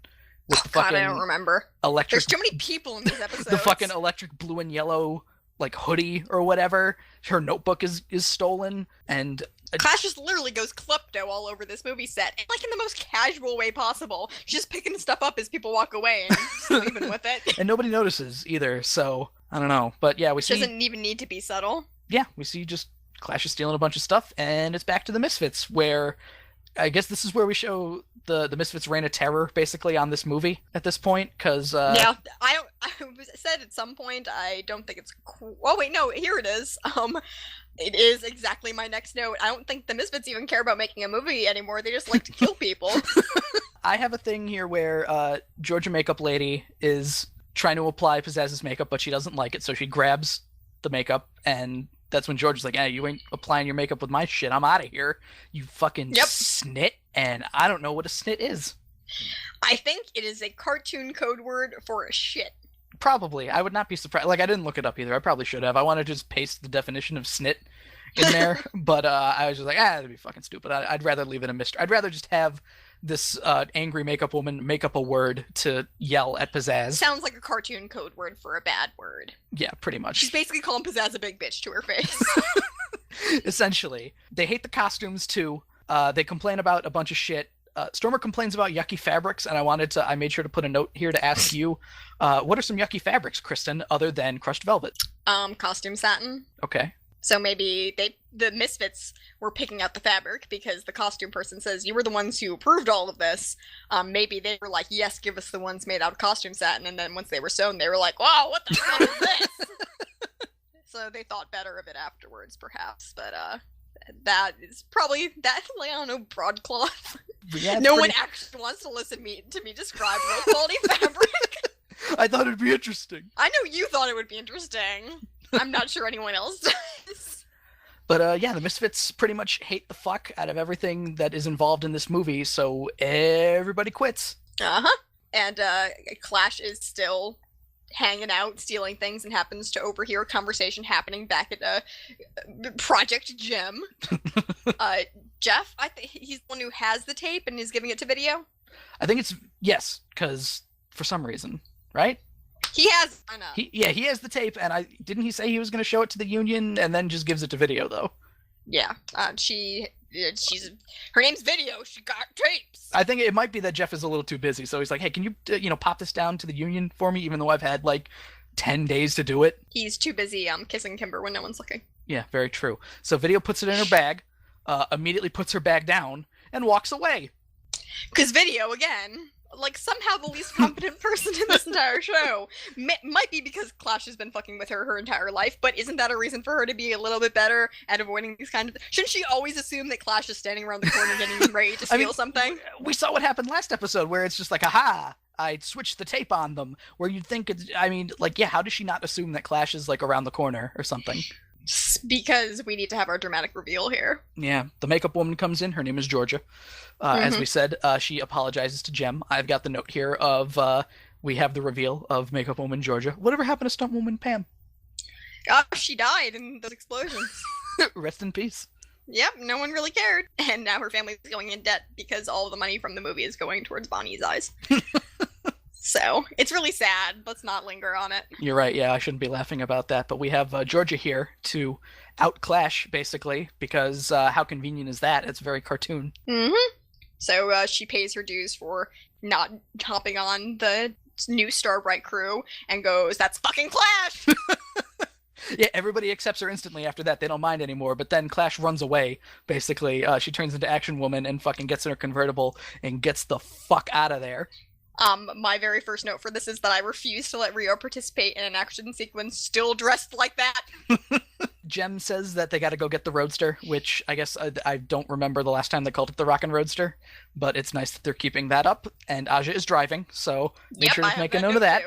With the fucking God, I don't remember. Electric... There's too many people in these episodes. The fucking electric blue and yellow, like, hoodie or whatever. Her notebook is stolen. And Clash just literally goes klepto all over this movie set, and like in the most casual way possible. She's just picking stuff up as people walk away and just leaving with it. And nobody notices either, so I don't know. But yeah, we see... Doesn't even need to be subtle. Yeah, we see just Clash is stealing a bunch of stuff, and it's back to the Misfits, where I guess this is where we show the Misfits' reign of terror, basically, on this movie at this point, because... Yeah, I said at some point, I don't think it's... Oh, wait, no, here it is. It is exactly my next note. I don't think the Misfits even care about making a movie anymore. They just like to kill people. I have a thing here where Georgia Makeup Lady is trying to apply Pizzazz's makeup, but she doesn't like it, so she grabs the makeup, and that's when Georgia's like, hey, you ain't applying your makeup with my shit. I'm out of here, you fucking snit. And I don't know what a snit is. I think it is a cartoon code word for a shit. Probably. I would not be surprised. Like, I didn't look it up either. I probably should have. I wanted to just paste the definition of snit in there, but I was just like, that'd be fucking stupid. I'd rather leave it a mystery. I'd rather just have this angry makeup woman make up a word to yell at Pizzazz. Sounds like a cartoon code word for a bad word. Yeah, pretty much. She's basically calling Pizzazz a big bitch to her face. Essentially. They hate the costumes, too. They complain about a bunch of shit. Stormer complains about yucky fabrics, and I made sure to put a note here to ask you, what are some yucky fabrics, Kristen, other than crushed velvet? Costume satin. Okay. So maybe the Misfits were picking out the fabric because the costume person says, you were the ones who approved all of this. Maybe they were like, yes, give us the ones made out of costume satin, and then once they were sewn, they were like, wow, what the hell is this? So they thought better of it afterwards, perhaps, but that is probably that. Like, I don't know, broadcloth. Yeah, no one actually wants to listen to me describe low quality fabric. I thought it'd be interesting. I know you thought it would be interesting. I'm not sure anyone else does. But yeah, the Misfits pretty much hate the fuck out of everything that is involved in this movie, so everybody quits. And Clash is still hanging out, stealing things, and happens to overhear a conversation happening back at Project Gem. Jeff, I think he's the one who has the tape and is giving it to Video. I think it's yes, because for some reason, right? He has. I know. He has the tape, and didn't he say he was going to show it to the Union, and then just gives it to Video though. Yeah, she's her name's Video. She got tapes. I think it might be that Jeff is a little too busy, so he's like, hey, can you pop this down to the Union for me, even though I've had like 10 days to do it. He's too busy kissing Kimber when no one's looking. Yeah, very true. So Video puts it in her bag, immediately puts her bag down, and walks away. Because Video, again, like somehow the least competent person in this entire show. Might be because Clash has been fucking with her entire life, but isn't that a reason for her to be a little bit better at avoiding these kind of... Shouldn't she always assume that Clash is standing around the corner getting ready to steal something? We saw what happened last episode, where it's just like, aha, I switched the tape on them, where you'd think it's... I mean, like, yeah, how does she not assume that Clash is, like, around the corner or something? Because we need to have our dramatic reveal here. Yeah, the makeup woman comes in. Her name is Georgia. As we said, she apologizes to Jem. I've got the note here of we have the reveal of makeup woman Georgia. Whatever happened to stunt woman Pam? She died in those explosions. Rest in peace. Yep, no one really cared. And now her family's going in debt because all of the money from the movie is going towards Bonnie's eyes. So, it's really sad. Let's not linger on it. You're right, yeah, I shouldn't be laughing about that. But we have Georgia here to out-Clash, basically, because how convenient is that? It's very cartoon. Mm-hmm. So, she pays her dues for not hopping on the new Starbright crew and goes, that's fucking Clash! Yeah, everybody accepts her instantly after that. They don't mind anymore. But then Clash runs away, basically. She turns into Action Woman and fucking gets in her convertible and gets the fuck out of there. My very first note for this is that I refuse to let Rio participate in an action sequence still dressed like that. Jem says that they gotta go get the Roadster, which I guess I don't remember the last time they called it the Rockin' Roadster, but it's nice that they're keeping that up. And Aja is driving, so make sure to make a note of that.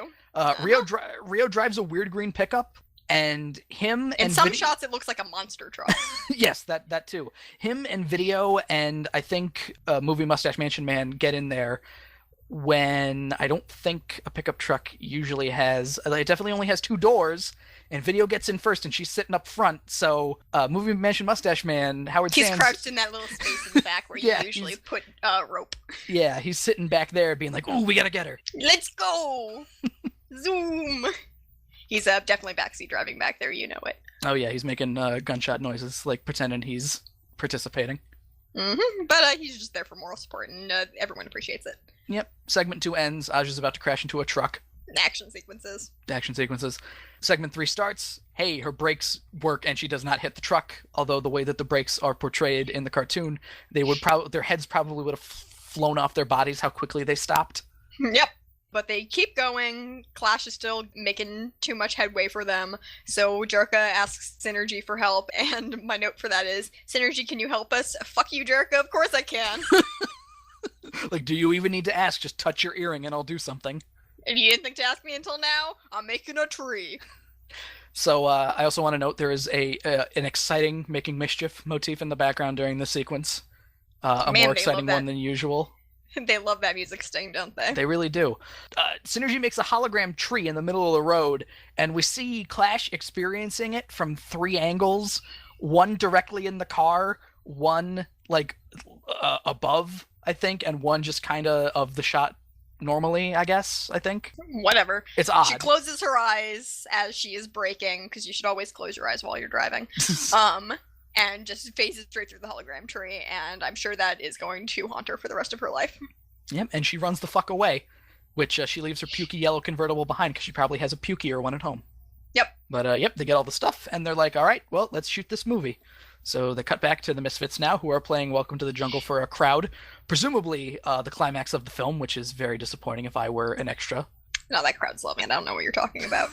Rio drives a weird green pickup, and him and in some shots it looks like a monster truck. Yes, that too. Him and Video and I think Movie Mustache Mansion Man get in there when I don't think a pickup truck usually has... It definitely only has 2 doors, and Video gets in first, and she's sitting up front, so Movie Mansion Mustache Man, Howard Sands... He's crouched in that little space in the back where you usually put rope. Yeah, he's sitting back there being like, "Ooh, we gotta get her. Let's go! Zoom!" He's definitely backseat driving back there, you know it. Oh yeah, he's making gunshot noises, like pretending he's participating. But he's just there for moral support, and everyone appreciates it. Yep. Segment 2 ends. Aja's about to crash into a truck. Action sequences. Segment 3 starts. Hey, her brakes work, and she does not hit the truck. Although the way that the brakes are portrayed in the cartoon, their heads probably would have flown off their bodies. How quickly they stopped. Yep. But they keep going. Clash is still making too much headway for them. So Jerka asks Synergy for help, and my note for that is, Synergy, can you help us? Fuck you, Jerka. Of course I can. Like, do you even need to ask? Just touch your earring and I'll do something. If you didn't think to ask me until now, I'm making a tree. So I also want to note there is an exciting making mischief motif in the background during this sequence. A Man, more they exciting love one than usual. They love that music sting, don't they? They really do. Synergy makes a hologram tree in the middle of the road, and we see Clash experiencing it from 3 angles. One directly in the car, one like above, I think, and one just kind of the shot normally, I guess, I think. Whatever. It's odd. She closes her eyes as she is braking, because you should always close your eyes while you're driving. And just faces straight through the hologram tree, and I'm sure that is going to haunt her for the rest of her life. Yep, and she runs the fuck away, which she leaves her pukey yellow convertible behind, because she probably has a pukier one at home. Yep. But, yep, they get all the stuff, and they're like, all right, well, let's shoot this movie. So they cut back to the Misfits now, who are playing Welcome to the Jungle for a crowd, presumably the climax of the film, which is very disappointing if I were an extra. No, that crowd's loving it. I don't know what you're talking about.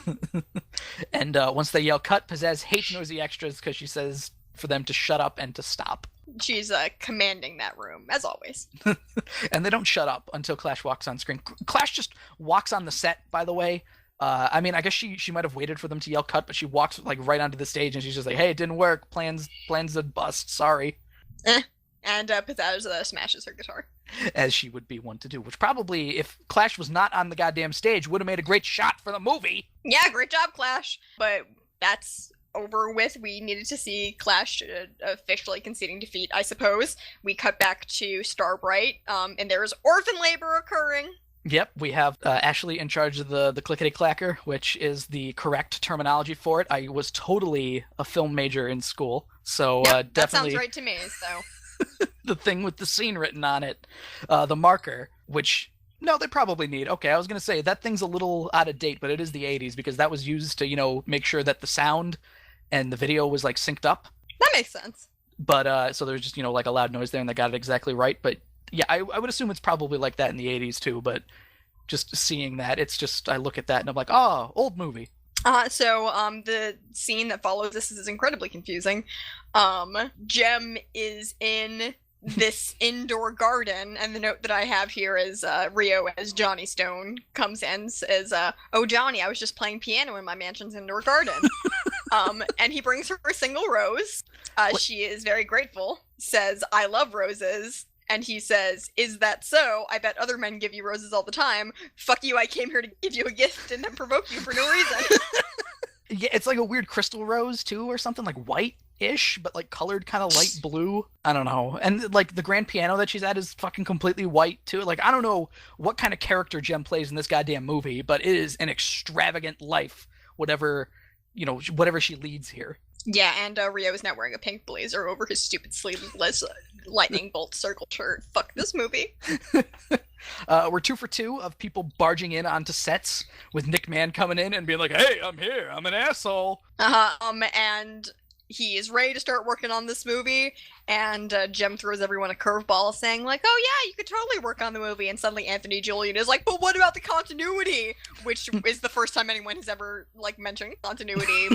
And once they yell cut, Pizzazz hates noisy extras because she says for them to shut up and to stop. She's commanding that room, as always. And they don't shut up until Clash walks on screen. Clash just walks on the set, by the way. I mean, I guess she might have waited for them to yell cut, but she walks like right onto the stage and she's just like, hey, it didn't work. Plans a bust. Sorry. And Pizzazz smashes her guitar. As she would be one to do, which probably, if Clash was not on the goddamn stage, would have made a great shot for the movie. Yeah, great job, Clash. But that's over with. We needed to see Clash officially conceding defeat, I suppose. We cut back to Starbright, and there is orphan labor occurring. Yep, we have Ashley in charge of the clickety-clacker, which is the correct terminology for it. I was totally a film major in school, so Yep, definitely... That sounds right to me, so... The thing with the scene written on it. The marker, which... No, they probably need. Okay, I was going to say, that thing's a little out of date, but it is the 80s, because that was used to, make sure that the sound and the video was, synced up. That makes sense. But, so there's just, a loud noise there, and they got it exactly right, but... Yeah, I would assume it's probably like that in the 80s too, but just seeing that, it's just, I look at that and I'm like, oh, old movie. So the scene that follows this is incredibly confusing. Jem is in this indoor garden, and the note that I have here is Rio as Johnny Stone comes in and says, oh, Johnny, I was just playing piano in my mansion's indoor garden. And he brings her a single rose. She is very grateful, says, I love roses. And he says, is that so? I bet other men give you roses all the time. Fuck you, I came here to give you a gift and then provoke you for no reason. Yeah, it's like a weird crystal rose, too, or something, like white-ish, but, colored kind of light blue. I don't know. And, the grand piano that she's at is fucking completely white, too. I don't know what kind of character Jem plays in this goddamn movie, but it is an extravagant life, whatever she leads here. Yeah, and Rio is now wearing a pink blazer over his stupid sleeveless lightning bolt circle shirt. Fuck this movie. We're 2 for 2 of people barging in onto sets with Nick Mann coming in and being like, hey, I'm here, I'm an asshole. And he is ready to start working on this movie, and Jem throws everyone a curveball saying, oh yeah, you could totally work on the movie, and suddenly Anthony Julian is like, but what about the continuity? Which is the first time anyone has ever, mentioned continuity,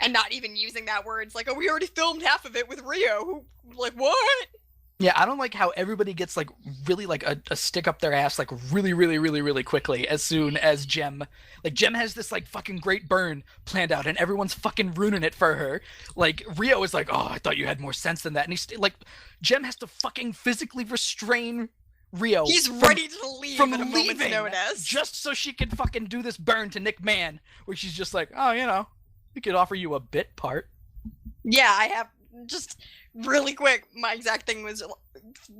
and not even using that word. It's we already filmed half of it with Rio. What? Yeah, I don't like how everybody gets, really, a stick up their ass, really, really, really, really quickly as soon as Jem... Jem has this, fucking great burn planned out, and everyone's fucking ruining it for her. Rio is like, oh, I thought you had more sense than that. And he's, Jem has to fucking physically restrain Rio. He's ready to leave from at a moment's leaving, notice. just so she can fucking do this burn to Nick Mann, where she's just like, oh, we could offer you a bit part. Yeah, I have... Just really quick, my exact thing was everyone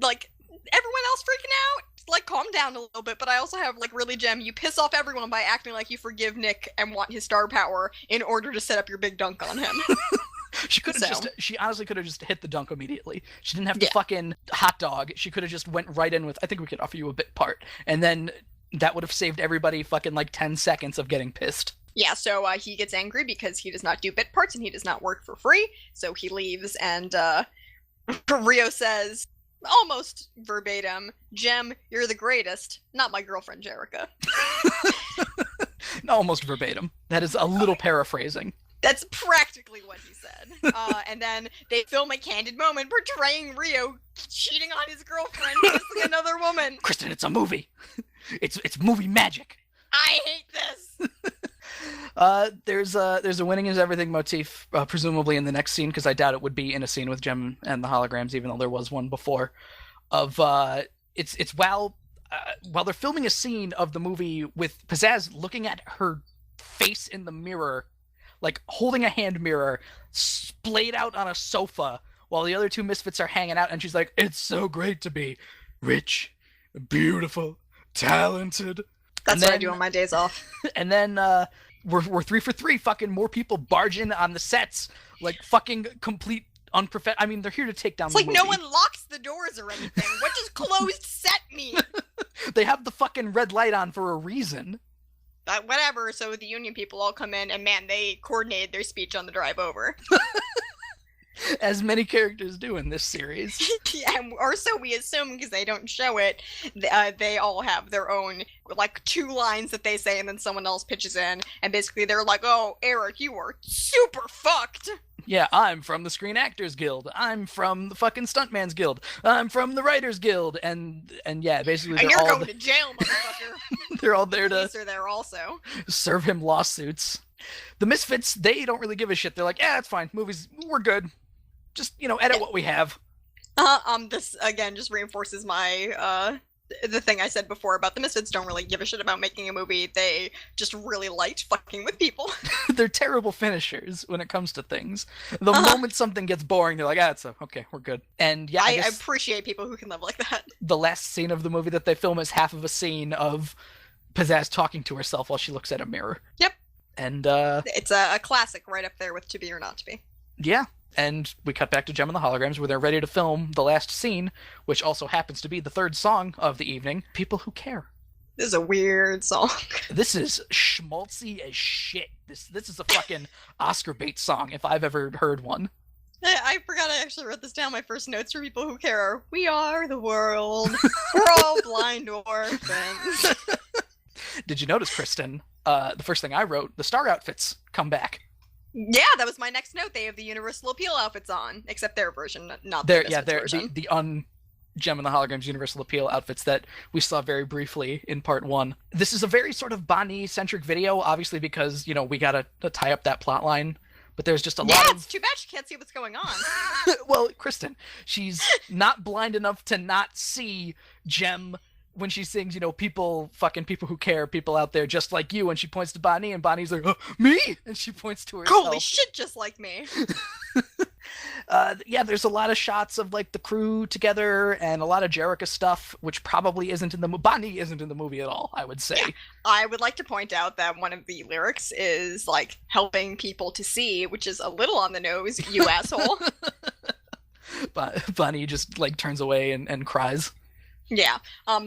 else freaking out, calm down a little bit, but I also have really, Jem, you piss off everyone by acting like you forgive Nick and want his star power in order to set up your big dunk on him. She honestly could have just hit the dunk immediately. She didn't have to fucking hot dog. She could have just went right in with, I think we could offer you a bit part. And then that would have saved everybody fucking like 10 seconds of getting pissed. Yeah, so he gets angry because he does not do bit parts and he does not work for free. So he leaves, and Rio says, almost verbatim, "Jem, you're the greatest, not my girlfriend, Jerica." Almost verbatim. That is a little paraphrasing. That's practically what he said. And then they film a candid moment portraying Rio cheating on his girlfriend, kissing another woman. Kristen, it's a movie. It's movie magic. I hate this. There's a winning is everything motif, presumably in the next scene, because I doubt it would be in a scene with Jem and the holograms, even though there was one before. It's while they're filming a scene of the movie with Pizzazz looking at her face in the mirror, like holding a hand mirror, splayed out on a sofa, while the other two misfits are hanging out, and she's like, "It's so great to be rich, beautiful, talented." That's what I do on my days off. And then we're 3 for 3. Fucking more people barge in on the sets, like fucking complete unprofessional. I mean, they're here to take down. It's the like movie. no one locks the doors or anything. What does closed set mean? They have the fucking red light on for a reason. Whatever. So the union people all come in, and man, they coordinated their speech on the drive over. As many characters do in this series. Yeah, or so we assume, because they don't show it. They all have their own, like, 2 lines that they say, and then someone else pitches in, and basically they're like, "Oh, Eric, you are super fucked." Yeah, I'm from the Screen Actors Guild. I'm from the fucking Stuntman's Guild. I'm from the Writers Guild. And yeah, basically And they're you're all going to jail, motherfucker. they're all there to Police are there also. serve him lawsuits. The Misfits, they don't really give a shit. They're like, "Yeah, it's fine. Movies, we're good. Just, edit what we have." This again just reinforces my the thing I said before about the Misfits don't really give a shit about making a movie. They just really liked fucking with people. They're terrible finishers when it comes to things. The moment something gets boring, they're like, it's okay, we're good. And yeah, I appreciate people who can live like that. The last scene of the movie that they film is half of a scene of Pizzazz talking to herself while she looks at a mirror. Yep. And it's a classic right up there with To Be or Not to Be. Yeah. And we cut back to Jem and the Holograms, where they're ready to film the last scene, which also happens to be the third song of the evening, People Who Care. This is a weird song. This is schmaltzy as shit. This is a fucking Oscar bait song, if I've ever heard one. I forgot I actually wrote this down. My first notes for People Who Care are, "We are the world. We're all blind orphans." Did you notice, Kristen, the first thing I wrote, the star outfits come back. Yeah, that was my next note. They have the Universal Appeal outfits on, except their version, not They're the yeah, Misfits they're version. the Jem and the Holograms Universal Appeal outfits that we saw very briefly in part 1. This is a very sort of Bonnie-centric video, obviously because, we gotta tie up that plot line. But there's just a lot of... it's too bad she can't see what's going on. Well, Kristen, she's not blind enough to not see Jem when she sings, people who care, people out there just like you, and she points to Bonnie, and Bonnie's like, "Oh, me?" And she points to herself. Holy shit, just like me. Yeah, there's a lot of shots of, like, the crew together, and a lot of Jerica stuff, which probably isn't in the movie. Bonnie isn't in the movie at all, I would say. Yeah. I would like to point out that one of the lyrics is, like, helping people to see, which is a little on the nose, you asshole. Bonnie just, like, turns away and cries. Yeah.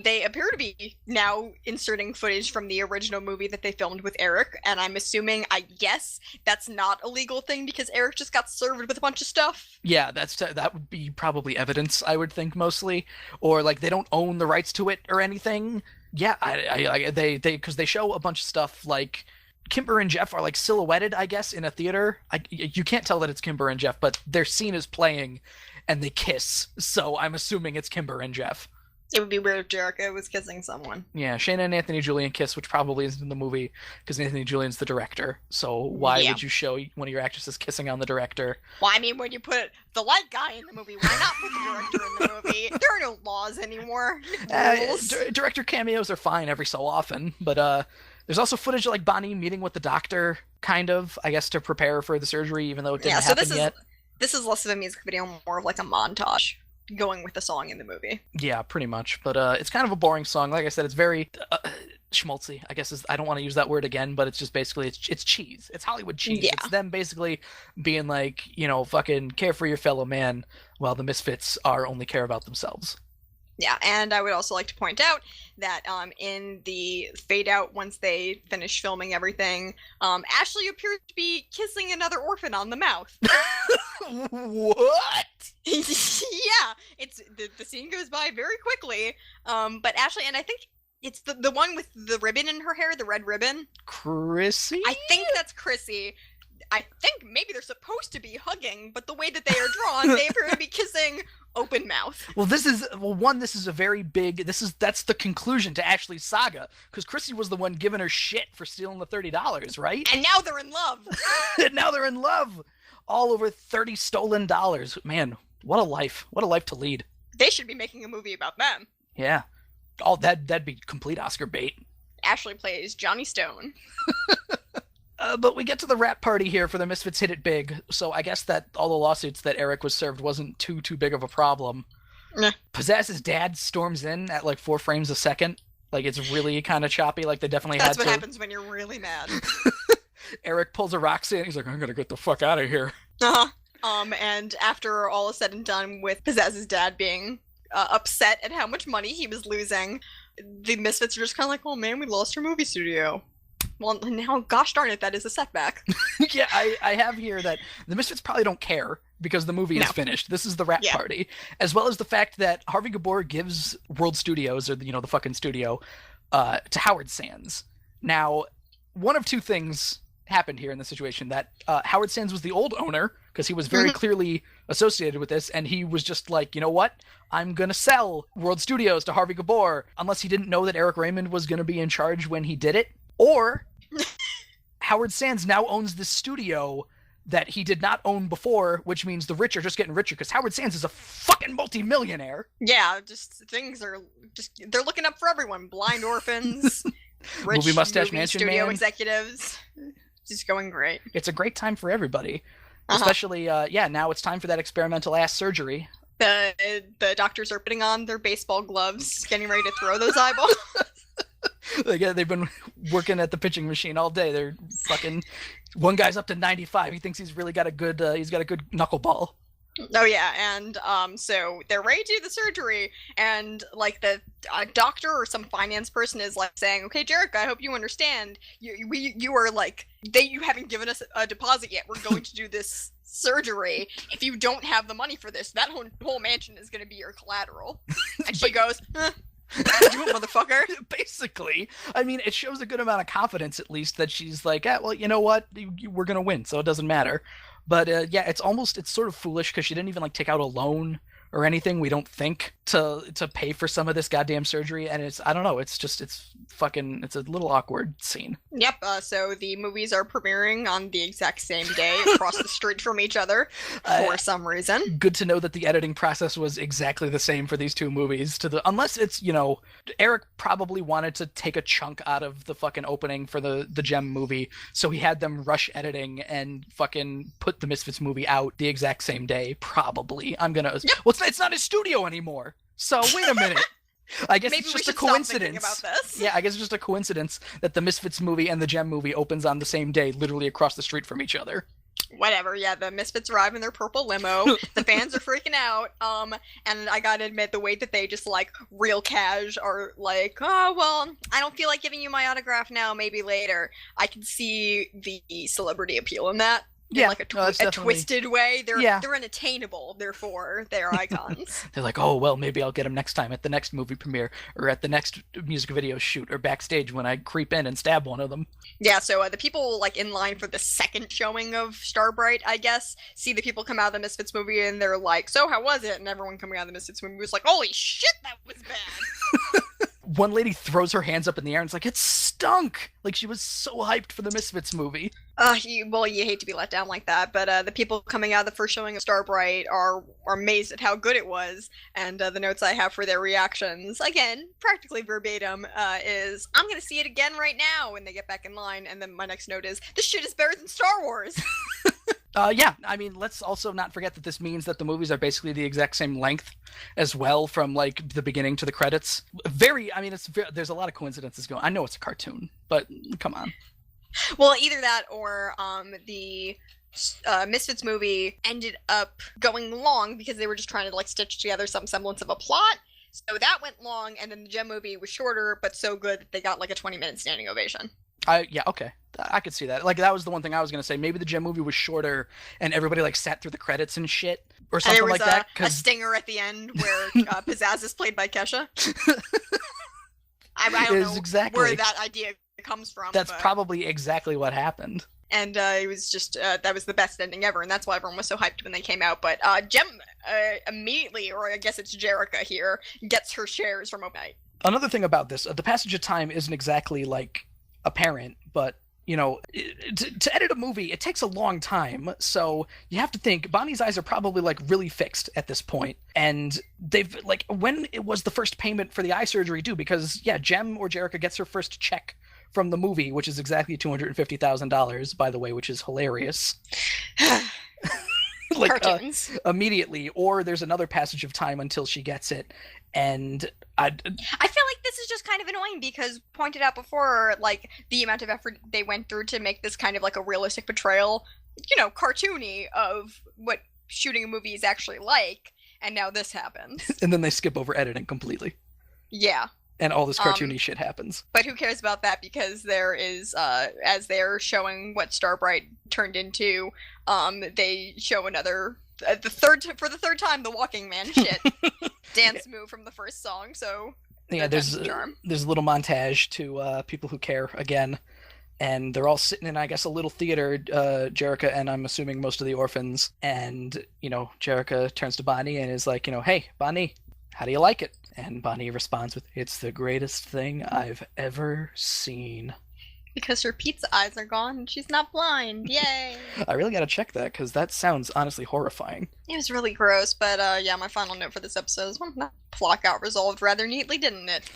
They appear to be now inserting footage from the original movie that they filmed with Eric, and I'm assuming, I guess, that's not a legal thing because Eric just got served with a bunch of stuff. Yeah, that would be probably evidence, I would think, mostly. Or, like, they don't own the rights to it or anything. Yeah, because they show a bunch of stuff, like, Kimber and Jeff are, like, silhouetted, I guess, in a theater. You can't tell that it's Kimber and Jeff, but their scene is playing, and they kiss, so I'm assuming it's Kimber and Jeff. It would be weird if Jerica was kissing someone. Yeah, Shayna and Anthony Julian kiss, which probably isn't in the movie, because Anthony Julian's the director. So why would you show one of your actresses kissing on the director? Well, I mean, when you put the white guy in the movie, why not put the director in the movie? There are no laws anymore. Rules. Director cameos are fine every so often, but there's also footage of, like, Bonnie meeting with the doctor, kind of, I guess, to prepare for the surgery, even though it didn't happen yet. This is less of a music video, more of, like, a montage going with the song in the movie. Yeah, pretty much. But it's kind of a boring song. Like I said, it's very... schmaltzy, I guess I don't want to use that word again, but it's just basically it's cheese. It's Hollywood cheese. Yeah. It's them basically being like, fucking care for your fellow man, while the Misfits only care about themselves. Yeah, and I would also like to point out that in the fade out, once they finish filming everything, Ashley appears to be kissing another orphan on the mouth. What? Yeah, it's the scene goes by very quickly. But Ashley, and I think it's the one with the ribbon in her hair, the red ribbon. Chrissy? I think that's Chrissy. I think maybe they're supposed to be hugging, but the way that they are drawn, they appear to be kissing open mouth. Well, this is a very big. That's the conclusion to Ashley's saga, because Chrissy was the one giving her shit for stealing the $30, right? And now they're in love. And now they're in love. All over $30 stolen. Man, what a life! What a life to lead. They should be making a movie about them. Yeah. All that'd be complete Oscar bait. Ashley plays Johnny Stone. But we get to the rap party here for the Misfits hit it big, so I guess that all the lawsuits that Eric was served wasn't too big of a problem. Nah. Pizzazz's dad storms in at like 4 frames a second. Like, it's really kind of choppy, like they definitely That's had to. what happens when you're really mad. Eric pulls a Roxanne, he's like, I'm gonna get the fuck out of here. Uh-huh. And after all is said and done with Pizzazz's dad being upset at how much money he was losing, the Misfits are just kind of like, oh man, we lost our movie studio. Well, now, gosh darn it, that is a setback. Yeah, I have here that the Misfits probably don't care because the movie is finished. This is the rap party. As well as the fact that Harvey Gabor gives World Studios, or the fucking studio, to Howard Sands. Now, one of two things happened here in the situation. That Howard Sands was the old owner, because he was very clearly associated with this, and he was just like, you know what? I'm going to sell World Studios to Harvey Gabor, unless he didn't know that Eric Raymond was going to be in charge when he did it. Or Howard Sands now owns this studio that he did not own before, which means the rich are just getting richer, because Howard Sands is a fucking multi-millionaire. Yeah, just things are just, they're looking up for everyone. Blind orphans, rich Movie Mustache Mansion studio Man. executives. Just going great. It's a great time for everybody. Especially, now it's time for that experimental ass surgery. The doctors are putting on their baseball gloves, getting ready to throw those eyeballs. They've been working at the pitching machine all day. They're fucking. One guy's up to 95. He thinks he's really got a good. He's got a good knuckleball. Oh yeah, and so they're ready to do the surgery, and like the doctor or some finance person is like saying, "Okay, Jarek, I hope you understand. You are like you haven't given us a deposit yet. We're going to do this surgery. If you don't have the money for this, that whole mansion is going to be your collateral." And she goes, "Do it, motherfucker." Basically, I mean, it shows a good amount of confidence, at least, that she's like, well, you know what? We're gonna win, so it doesn't matter. But it's sort of foolish, because she didn't even like take out a loan or anything, we don't think, to pay for some of this goddamn surgery. And it's, I don't know, it's a little awkward scene. Yep, so the movies are premiering on the exact same day across the street from each other for some reason. Good to know that the editing process was exactly the same for these two movies. Unless it's, Eric probably wanted to take a chunk out of the fucking opening for the Gem movie, so he had them rush editing and fucking put the Misfits movie out the exact same day, probably. Well, it's not his studio anymore. So wait a minute. I guess Maybe it's just we a should stop thinking coincidence. about this. Yeah, I guess it's just a coincidence that the Misfits movie and the Gem movie opens on the same day, literally across the street from each other. Whatever, yeah, the Misfits arrive in their purple limo. The fans are freaking out. And I gotta admit, the way that they just like real cash are like, oh well, I don't feel like giving you my autograph now, maybe later. I can see the celebrity appeal in that. In like a twisted way. They're unattainable, therefore they're icons. They're like, oh well, maybe I'll get them next time at the next movie premiere, or at the next music video shoot, or backstage when I creep in and stab one of them. Yeah, so the people like in line for the second showing of Starbright, I guess, see the people come out of the Misfits movie and they're like, so how was it? And everyone coming out of the Misfits movie was like, holy shit, that was bad. One lady throws her hands up in the air and it's like, it stunk! Like, she was so hyped for the Misfits movie. You hate to be let down like that, but the people coming out of the first showing of Starbright are amazed at how good it was, and the notes I have for their reactions, again, practically verbatim, is, I'm gonna see it again right now, when they get back in line, and then my next note is, this shit is better than Star Wars! Yeah, I mean, let's also not forget that this means that the movies are basically the exact same length as well, from like the beginning to the credits. I mean, there's a lot of coincidences going. I know it's a cartoon, but come on. Well, either that or the Misfits movie ended up going long because they were just trying to like stitch together some semblance of a plot. So that went long, and then the Gem movie was shorter but so good that they got like a 20-minute standing ovation. Yeah, okay, I could see that. Like that was the one thing I was gonna say. Maybe the Gem movie was shorter, and everybody like sat through the credits and shit, or And something there was like that. a stinger at the end where Pizzazz is played by Kesha. I don't know exactly where that idea comes from. That's but... probably exactly what happened. And it was just that was the best ending ever, and that's why everyone was so hyped when they came out. But Gem immediately, or I guess it's Jerrica here, gets her shares from O'Night. Another thing about this, the passage of time isn't exactly like apparent, but you know, to edit a movie, it takes a long time. So you have to think Bonnie's eyes are probably like really fixed at this point. And they've like, when it was the first payment for the eye surgery due? Because yeah, Gem or Jerrica gets her first check from the movie, which is exactly $250,000, by the way, which is hilarious. Like Cartoons. Immediately, or there's another passage of time until she gets it. And I feel like this is just kind of annoying because pointed out before, like the amount of effort they went through to make this kind of like a realistic portrayal, you know, cartoony of what shooting a movie is actually like, and now this happens. And then they skip over editing completely. Yeah. And all this cartoony shit happens. But who cares about that, because there is, as they're showing what Starbright turned into, they show another, for the third time, the Walking Man shit dance move from the first song, so... Yeah, there's a little montage to people who care again, and they're all sitting in, I guess, a little theater, Jerrica and I'm assuming most of the orphans, and, you know, Jerrica turns to Bonnie and is like, you know, hey, Bonnie, how do you like it? And Bonnie responds with, it's the greatest thing I've ever seen. Because her pizza eyes are gone and she's not blind. Yay! I really gotta check that, because that sounds honestly horrifying. It was really gross, but yeah, my final note for this episode is, well, that plot got resolved rather neatly, didn't it?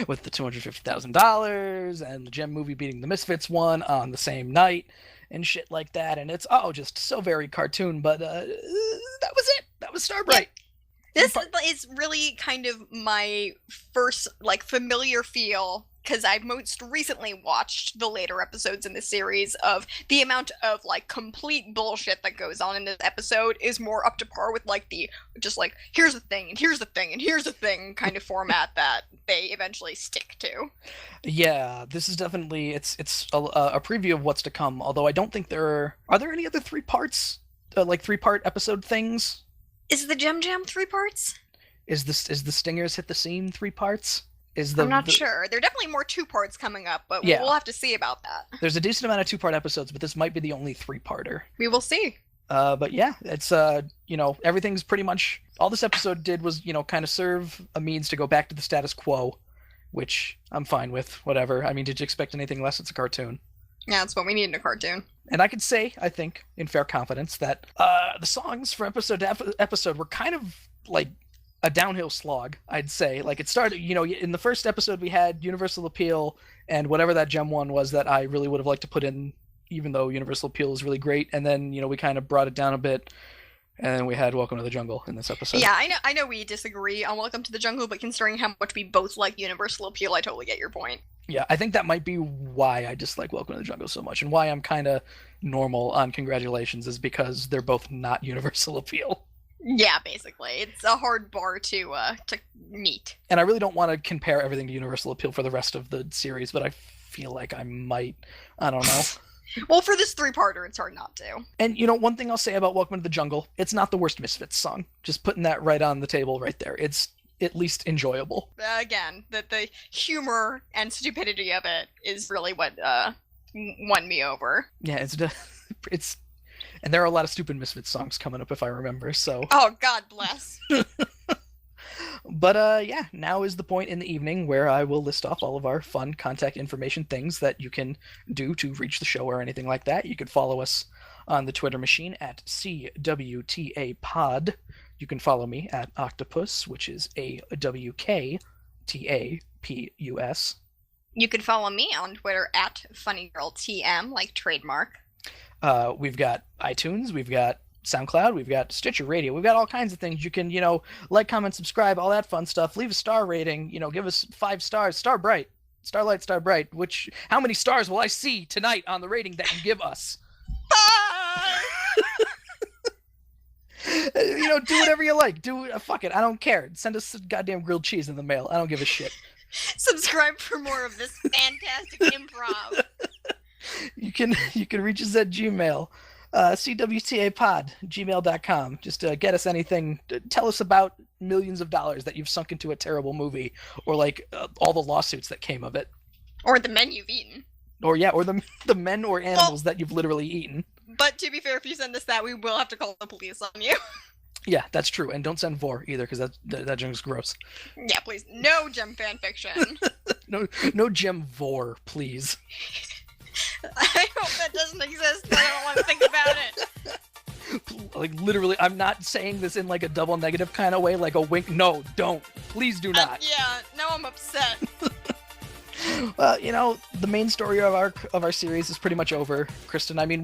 With the $250,000 and the Gem movie beating the Misfits one on the same night and shit like that, and it's just so very cartoon, but that was it. That was Starbright. Yeah. This is really kind of my first, like, familiar feel, because I most recently watched the later episodes in the series of the amount of, like, complete bullshit that goes on in this episode is more up to par with, like, the, just, like, here's the thing, and here's the thing, and here's the thing kind of format that they eventually stick to. Yeah, this is definitely, it's a preview of what's to come, although I don't think are there any other three part episode things? Is the Gem Jam 3 parts? Is the Stingers Hit the Scene 3 parts? I'm not sure. There are definitely more 2 parts coming up, but we'll have to see about that. There's a decent amount of 2-part episodes, but this might be the only 3-parter. We will see. But yeah, it's you know, everything's pretty much, all this episode did was, you know, kind of serve a means to go back to the status quo, which I'm fine with. Whatever. I mean, did you expect anything less? It's a cartoon. Yeah, that's what we need in a cartoon. And I could say, I think, in fair confidence, that the songs from episode to episode were kind of like a downhill slog, I'd say. Like, it started, you know, in the first episode we had Universal Appeal and whatever that Gem one was that I really would have liked to put in, even though Universal Appeal is really great. And then, you know, we kind of brought it down a bit. And then we had Welcome to the Jungle in this episode. Yeah, I know we disagree on Welcome to the Jungle, but considering how much we both like Universal Appeal, I totally get your point. Yeah, I think that might be why I dislike Welcome to the Jungle so much, and why I'm kind of normal on Congratulations, is because they're both not Universal Appeal. Yeah, basically. It's a hard bar to meet. And I really don't want to compare everything to Universal Appeal for the rest of the series, but I feel like I might. I don't know. Well, for this 3-parter, it's hard not to. And, you know, one thing I'll say about Welcome to the Jungle, it's not the worst Misfits song. Just putting that right on the table right there. It's at least enjoyable. Again, the humor and stupidity of it is really what won me over. Yeah, it's... And there are a lot of stupid Misfits songs coming up, if I remember, so... Oh, God bless. But, yeah, now is the point in the evening where I will list off all of our fun contact information things that you can do to reach the show or anything like that. You can follow us on the Twitter machine at cwtapod. You can follow me at Octopus, which is AWKTAPUS. You can follow me on Twitter at FunnyGirlTM, like trademark. We've got iTunes, we've got SoundCloud, we've got Stitcher Radio, we've got all kinds of things. You can, like, comment, subscribe, all that fun stuff. Leave a star rating, give us 5 stars. Starbright, Starlight, Starbright. How many stars will I see tonight on the rating that you give us? Do whatever you like. Fuck it. I don't care. Send us goddamn grilled cheese in the mail. I don't give a shit. Subscribe for more of this fantastic improv. You can reach us at Gmail, cwtapod, gmail.com. Just get us anything. Tell us about millions of dollars that you've sunk into a terrible movie, or like all the lawsuits that came of it, Or the men you've eaten. or the men or animals that you've literally eaten. But to be fair, if you send us that, we will have to call the police on you. Yeah, that's true. And don't send vor either, because that junk's gross. Yeah, please. No gem fanfiction. No gem vor, please. I hope that doesn't exist. I don't want to think about it. Like, literally, I'm not saying this in like a double negative kind of way, like a wink. No, don't. Please do not. Yeah, now I'm upset. The main story of our series is pretty much over, Kristen. I mean,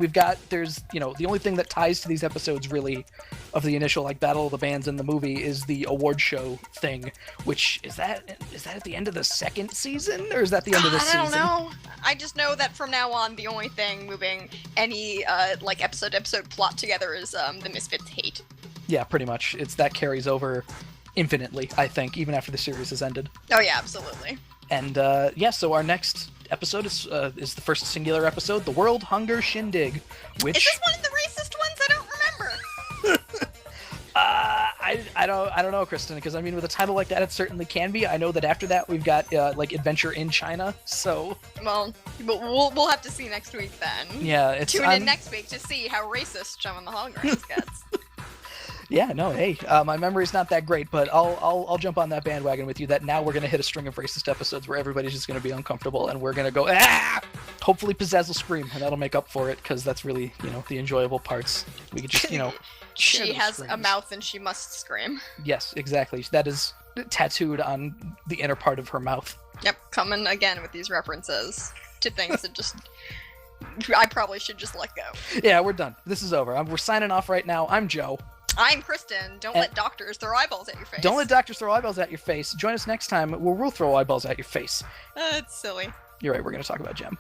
there's the only thing that ties to these episodes really of the initial like Battle of the Bands in the movie is the award show thing, which is that at the end of the second season, or is that the end of the season? I don't know. I just know that from now on, the only thing moving any like episode plot together is the Misfits hate. Yeah, pretty much. That carries over infinitely, I think, even after the series has ended. Oh yeah, absolutely. And so our next episode is the first singular episode, The World Hunger Shindig, which... Is this one of the racist ones? I don't remember. I don't know, Kristen, because I mean, with a title like that, it certainly can be. I know that after that we've got like Adventure in China, so... Well, we'll have to see next week then. Yeah, Tune in next week to see how racist Gem and the Holograms gets. Yeah, no, hey, my memory's not that great, but I'll jump on that bandwagon with you that now we're going to hit a string of racist episodes where everybody's just going to be uncomfortable and we're going to go, ah! Hopefully Pizzazz will scream, and that'll make up for it, because that's really, the enjoyable parts. We could just, She has screams. a mouth and she must scream. Yes, exactly. That is tattooed on the inner part of her mouth. Yep, coming again with these references to things that just... I probably should just let go. Yeah, we're done. This is over. We're signing off right now. I'm Joe. I'm Kristen. Don't let doctors throw eyeballs at your face. Don't let doctors throw eyeballs at your face. Join us next time where we'll throw eyeballs at your face. It's silly. You're right, we're going to talk about Gem.